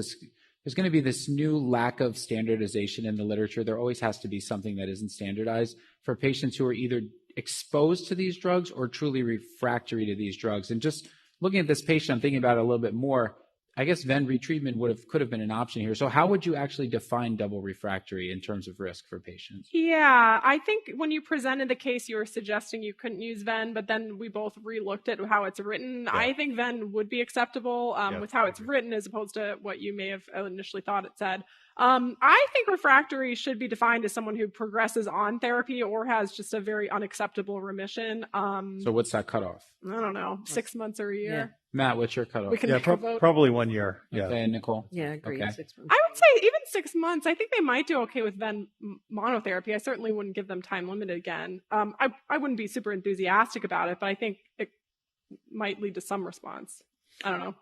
going to be this new lack of standardization in the literature. There always has to be something that isn't standardized for patients who are either exposed to these drugs or truly refractory to these drugs. And just looking at this patient, I'm thinking about it a little bit more. I guess ven retreatment could have been an option here. So how would you actually define double refractory in terms of risk for patients? Yeah, I think when you presented the case, you were suggesting you couldn't use ven, but then we both re-looked at how it's written. Yeah. I think ven would be acceptable with how it's written as opposed to what you may have initially thought it said. I think refractory should be defined as someone who progresses on therapy or has just a very unacceptable remission. So what's that cutoff? I don't know, 6 months or a year. Yeah. Matt, what's your cutoff? Probably 1 year. Yeah. Okay, Nicole? Yeah, agreed. Okay. 6 months. I would say even 6 months. I think they might do okay with ven monotherapy. I certainly wouldn't give them time limited again. I wouldn't be super enthusiastic about it, but I think it might lead to some response. I don't know.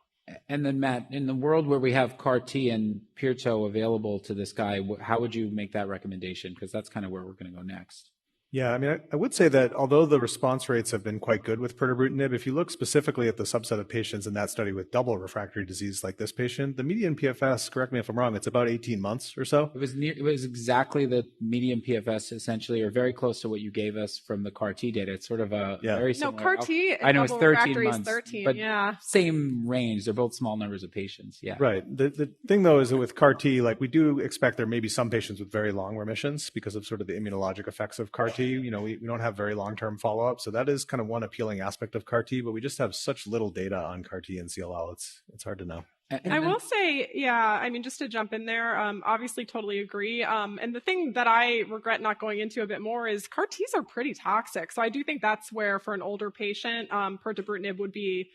And then Matt, in the world where we have CAR T and Pirto available to this guy, how would you make that recommendation? Because that's kind of where we're going to go next. Yeah, I mean, I would say that although the response rates have been quite good with pirtobrutinib, if you look specifically at the subset of patients in that study with double refractory disease like this patient, the median PFS, correct me if I'm wrong, it's about 18 months or so. It was exactly the median PFS, essentially, or very close to what you gave us from the CAR T data. It's sort of a very similar. No, CAR T, I know it's 13 months, 13, but yeah. same range. They're both small numbers of patients. Yeah. Right. The thing, though, is that with CAR T, like we do expect there may be some patients with very long remissions because of sort of the immunologic effects of CAR T. We don't have very long-term follow-up. So that is kind of one appealing aspect of CAR T, but we just have such little data on CAR T and CLL. It's hard to know. I will say, yeah, I mean, just to jump in there, obviously totally agree. And the thing that I regret not going into a bit more is CAR Ts are pretty toxic. So I do think that's where for an older patient, pirtobrutinib would be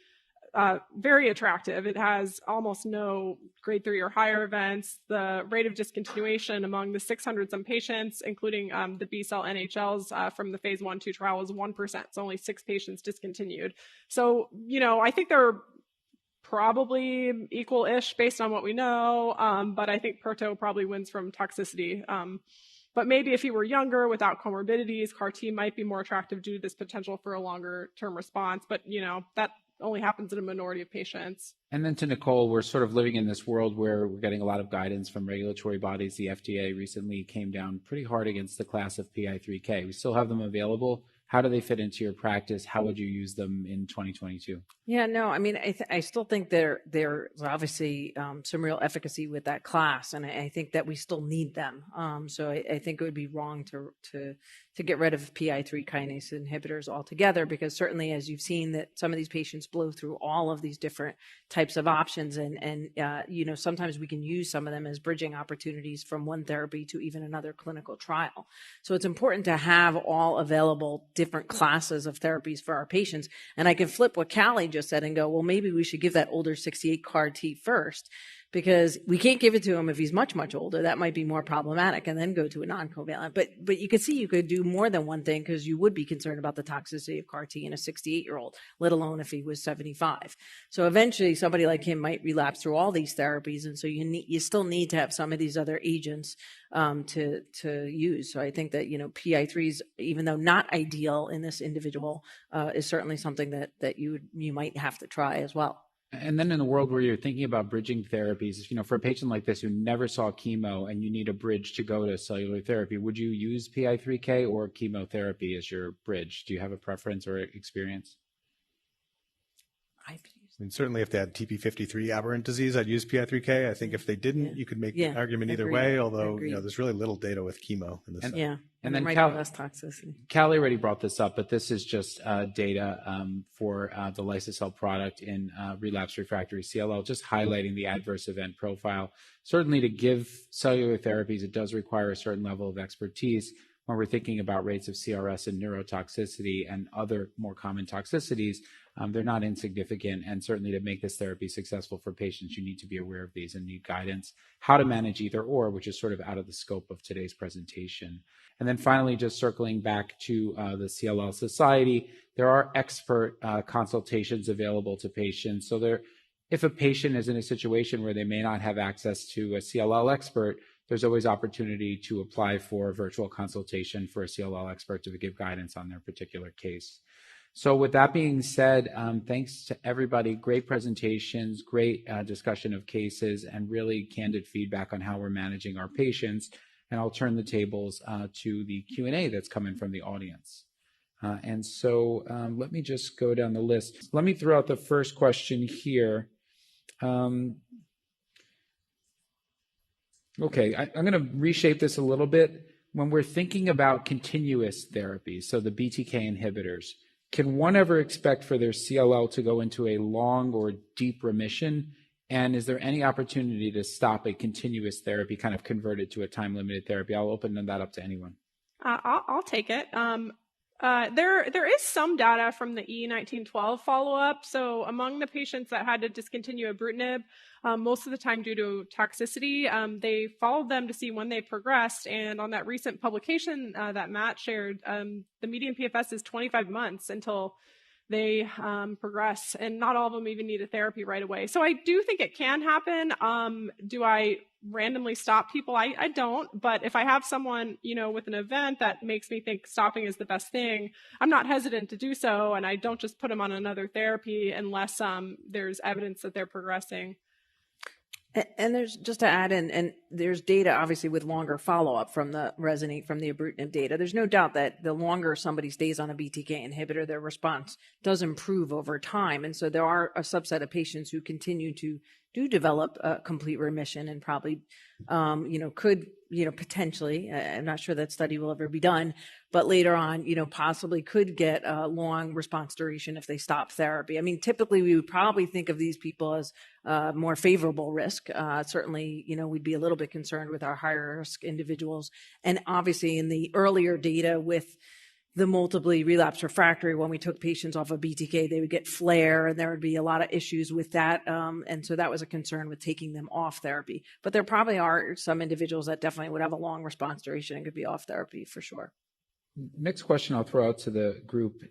very attractive. It has almost no grade 3 or higher events. The rate of discontinuation among the 600 some patients, including the B-cell NHLs from the phase 1/2 trial was 1%. So only 6 patients discontinued. So, I think they're probably equal-ish based on what we know. But I think Pirto probably wins from toxicity. But maybe if he were younger without comorbidities, CAR T might be more attractive due to this potential for a longer term response. But, that only happens in a minority of patients. And then to Nicole, we're sort of living in this world where we're getting a lot of guidance from regulatory bodies. The FDA recently came down pretty hard against the class of PI3K. We still have them available. How do they fit into your practice? How would you use them in 2022? Yeah, no, I mean, I still think there's obviously some real efficacy with that class, and I think that we still need them. So I think it would be wrong to get rid of PI3 kinase inhibitors altogether, because certainly, as you've seen, that some of these patients blow through all of these different types of options, and sometimes we can use some of them as bridging opportunities from one therapy to even another clinical trial. So it's important to have all available different classes of therapies for our patients. And I can flip what Callie just said and go, well, maybe we should give that older 68 CAR T first, because we can't give it to him if he's much, much older. That might be more problematic, and then go to a non-covalent. But you could see you could do more than one thing, because you would be concerned about the toxicity of CAR T in a 68-year-old, let alone if he was 75. So eventually somebody like him might relapse through all these therapies. And so you still need to have some of these other agents to use. So I think that, PI3s, even though not ideal in this individual, is certainly something that you might have to try as well. And then in the world where you're thinking about bridging therapies, for a patient like this who never saw chemo and you need a bridge to go to cellular therapy, would you use PI3K or chemotherapy as your bridge? Do you have a preference or experience? I mean, certainly if they had TP53 aberrant disease, I'd use PI3K. I think if they didn't, you could make an argument either way, although there's really little data with chemo in this setting. Yeah, and then less toxicity. Callie already brought this up, but this is just data for the liso-cel product in relapsed refractory CLL, just highlighting the adverse event profile. Certainly to give cellular therapies, it does require a certain level of expertise. When we're thinking about rates of CRS and neurotoxicity and other more common toxicities, they're not insignificant. And certainly to make this therapy successful for patients, you need to be aware of these and need guidance, how to manage either or, which is sort of out of the scope of today's presentation. And then finally, just circling back to the CLL Society, there are expert consultations available to patients. So if a patient is in a situation where they may not have access to a CLL expert, there's always opportunity to apply for a virtual consultation for a CLL expert to give guidance on their particular case. So with that being said, thanks to everybody. Great presentations, great discussion of cases, and really candid feedback on how we're managing our patients. And I'll turn the tables to the Q&A that's coming from the audience. And so let me just go down the list. Let me throw out the first question here. Okay, I'm going to reshape this a little bit. When we're thinking about continuous therapies, so the BTK inhibitors, can one ever expect for their CLL to go into a long or deep remission? And is there any opportunity to stop a continuous therapy, kind of convert it to a time-limited therapy? I'll open that up to anyone. I'll take it. There is some data from the E1912 follow-up. So among the patients that had to discontinue ibrutinib, most of the time due to toxicity, they followed them to see when they progressed. And on that recent publication that Matt shared, the median PFS is 25 months until they progress, and not all of them even need a therapy right away. So I do think it can happen. Do I randomly stop people? I don't, but if I have someone, with an event that makes me think stopping is the best thing, I'm not hesitant to do so, and I don't just put them on another therapy unless there's evidence that they're progressing. And there's, just to add in, and there's data obviously with longer follow-up from the ibrutinib data. There's no doubt that the longer somebody stays on a BTK inhibitor, their response does improve over time. And so there are a subset of patients who continue to develop a complete remission and probably, could, potentially, I'm not sure that study will ever be done, but later on, possibly could get a long response duration if they stop therapy. I mean, typically we would probably think of these people as more favorable risk. Certainly, we'd be a little bit concerned with our higher risk individuals. And obviously in the earlier data with the multiply relapse refractory, when we took patients off of BTK, they would get flare, and there would be a lot of issues with that. And so that was a concern with taking them off therapy. But there probably are some individuals that definitely would have a long response duration and could be off therapy for sure. Next question I'll throw out to the group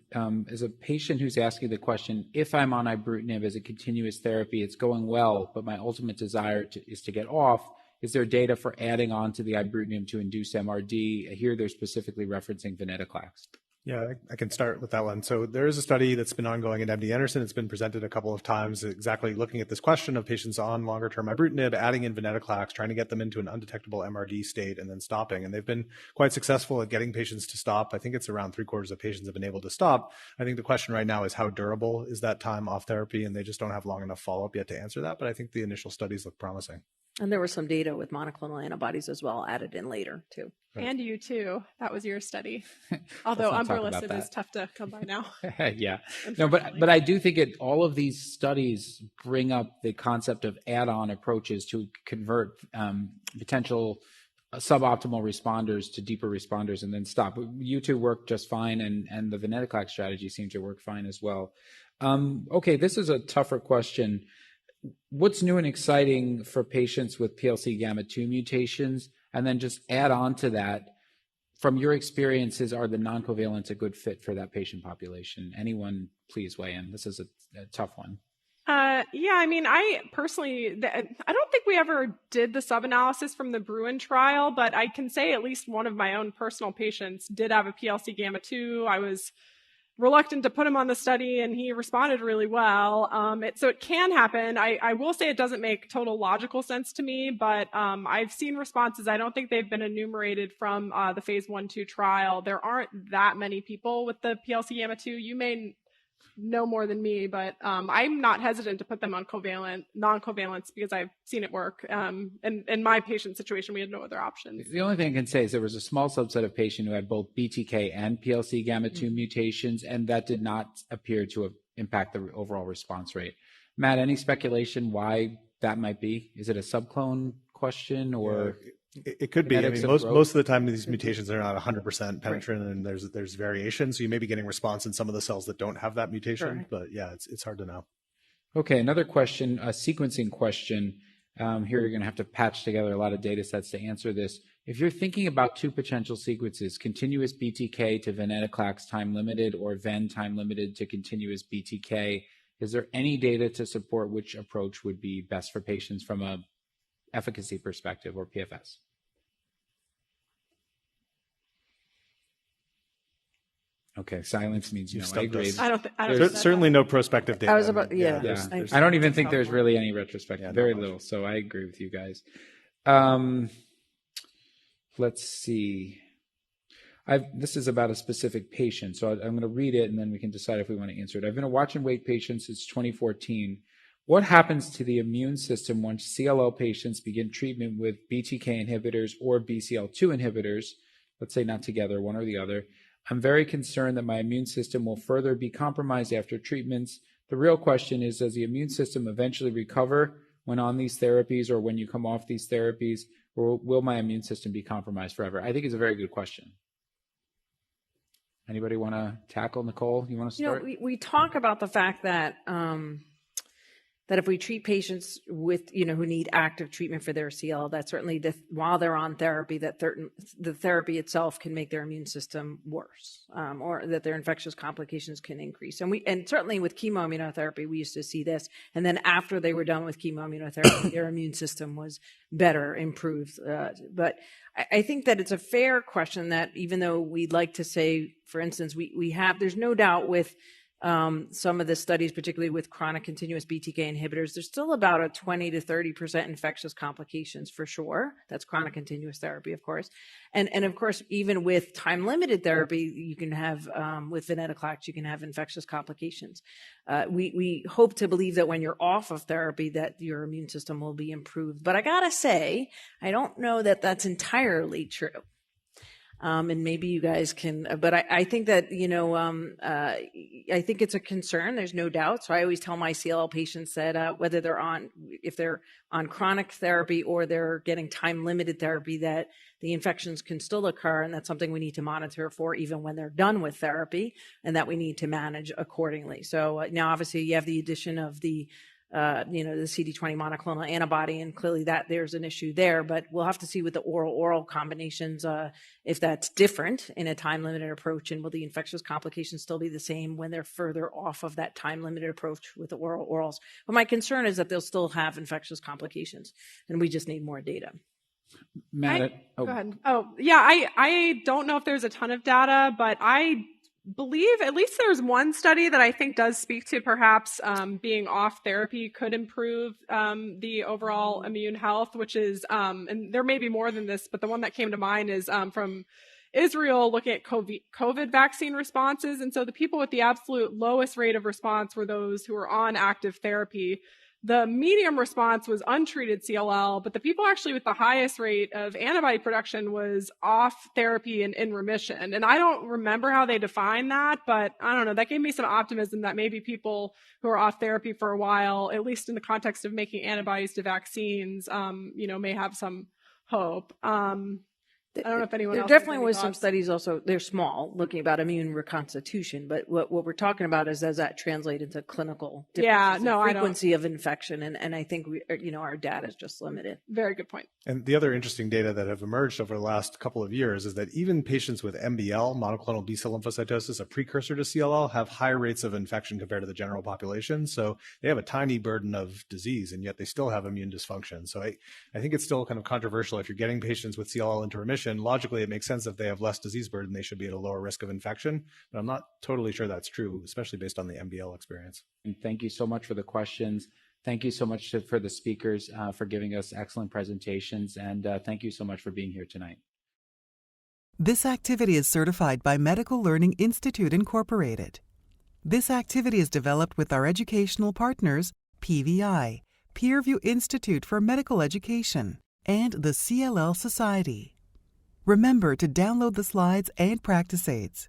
is a patient who's asking the question, if I'm on ibrutinib as a continuous therapy, it's going well, but my ultimate desire is to get off. Is there data for adding on to the ibrutinib to induce MRD? Here they're specifically referencing venetoclax. Yeah, I can start with that one. So there is a study that's been ongoing at MD Anderson. It's been presented a couple of times, exactly looking at this question of patients on longer-term ibrutinib, adding in venetoclax, trying to get them into an undetectable MRD state and then stopping. And they've been quite successful at getting patients to stop. I think it's around 3/4 of patients have been able to stop. I think the question right now is how durable is that time off therapy? And they just don't have long enough follow-up yet to answer that. But I think the initial studies look promising. And there was some data with monoclonal antibodies as well added in later too. Right. And you too. That was your study. Although umbralisib is tough to come by now. Yeah. No, but I do think all of these studies bring up the concept of add-on approaches to convert potential suboptimal responders to deeper responders and then stop. You two work just fine, and the venetoclax strategy seems to work fine as well. Okay, this is a tougher question. What's new and exciting for patients with PLC gamma 2 mutations? And then just add on to that, from your experiences, are the non-covalents a good fit for that patient population? Anyone, please weigh in. This is a tough one. Yeah, I mean, I personally, I don't think we ever did the sub-analysis from the Bruin trial, but I can say at least one of my own personal patients did have a PLC gamma 2. I was reluctant to put him on the study, and he responded really well. So it can happen. I will say it doesn't make total logical sense to me, but I've seen responses. I don't think they've been enumerated from the phase 1/2 trial. There aren't that many people with the PLC gamma 2. You may know more than me, but I'm not hesitant to put them on non-covalents because I've seen it work. And in my patient situation, we had no other options. The only thing I can say is there was a small subset of patients who had both BTK and PLC gamma 2 mutations, and that did not appear to impact the overall response rate. Matt, any speculation why that might be? Is it a subclone question or? Yeah. It could be. I mean, most of the time these mutations are not 100% penetrant, and there's variation. So you may be getting response in some of the cells that don't have that mutation. But yeah, it's hard to know. Okay, another question, a sequencing question. Here you're going to have to patch together a lot of data sets to answer this. If you're thinking about two potential sequences, continuous BTK to venetoclax time limited or ven time limited to continuous BTK, is there any data to support which approach would be best for patients from a efficacy perspective or PFS? Okay, silence means no. I agree. Certainly no prospective data. I was about, I don't even think there's really any retrospective. Yeah, very little. So I agree with you guys. Let's see. This is about a specific patient, so I'm going to read it and then we can decide if we want to answer it. I've been a watch and wait patient since 2014. What happens to the immune system once CLL patients begin treatment with BTK inhibitors or BCL2 inhibitors? Let's say not together, one or the other. I'm very concerned that my immune system will further be compromised after treatments. The real question is, does the immune system eventually recover when on these therapies or when you come off these therapies, or will my immune system be compromised forever? I think it's a very good question. Anybody want to tackle? Nicole, you want to start? We talk about the fact that that if we treat patients with, who need active treatment for their CLL, that certainly while they're on therapy, that the therapy itself can make their immune system worse, or that their infectious complications can increase. And certainly with chemoimmunotherapy, we used to see this. And then after they were done with chemoimmunotherapy, their immune system was better, improved. But I think that it's a fair question that even though we'd like to say, for instance, there's no doubt with some of the studies, particularly with chronic continuous BTK inhibitors, there's still about a 20 to 30% infectious complications for sure. That's chronic continuous therapy, of course. And of course, even with time-limited therapy, you can have, with venetoclax, you can have infectious complications. We hope to believe that when you're off of therapy, that your immune system will be improved. But I gotta say, I don't know that that's entirely true. And maybe you guys can, but I think that, I think it's a concern. There's no doubt. So I always tell my CLL patients that if they're on chronic therapy or they're getting time-limited therapy, that the infections can still occur. And that's something we need to monitor for even when they're done with therapy, and that we need to manage accordingly. So now obviously you have the addition of the CD20 monoclonal antibody, and clearly that there's an issue there, but we'll have to see with the oral combinations, if that's different in a time-limited approach, and will the infectious complications still be the same when they're further off of that time-limited approach with the orals. But my concern is that they'll still have infectious complications, and we just need more data. Matt, go ahead. Oh, yeah, I don't know if there's a ton of data, but I believe at least there's one study that I think does speak to perhaps being off therapy could improve the overall immune health, which is, and there may be more than this, but the one that came to mind is from Israel looking at COVID vaccine responses. And so the people with the absolute lowest rate of response were those who were on active therapy. The medium response was untreated CLL, but the people actually with the highest rate of antibody production was off therapy and in remission. And I don't remember how they defined that, but I don't know. That gave me some optimism that maybe people who are off therapy for a while, at least in the context of making antibodies to vaccines, may have some hope. I don't know if anyone there else definitely has any was some thoughts. studies also, they're small, looking about immune reconstitution, but what we're talking about is, does that translate into clinical differences in frequency of infection? And I think our data is just limited. Very good point. And the other interesting data that have emerged over the last couple of years is that even patients with MBL, monoclonal B-cell lymphocytosis, a precursor to CLL, have high rates of infection compared to the general population. So they have a tiny burden of disease, and yet they still have immune dysfunction. So I think it's still kind of controversial. If you're getting patients with CLL into remission, logically, it makes sense if they have less disease burden, they should be at a lower risk of infection. But I'm not totally sure that's true, especially based on the MBL experience. And thank you so much for the questions. Thank you so much for the speakers for giving us excellent presentations. And thank you so much for being here tonight. This activity is certified by Medical Learning Institute, Incorporated. This activity is developed with our educational partners, PVI, Peerview Institute for Medical Education, and the CLL Society. Remember to download the slides and practice aids.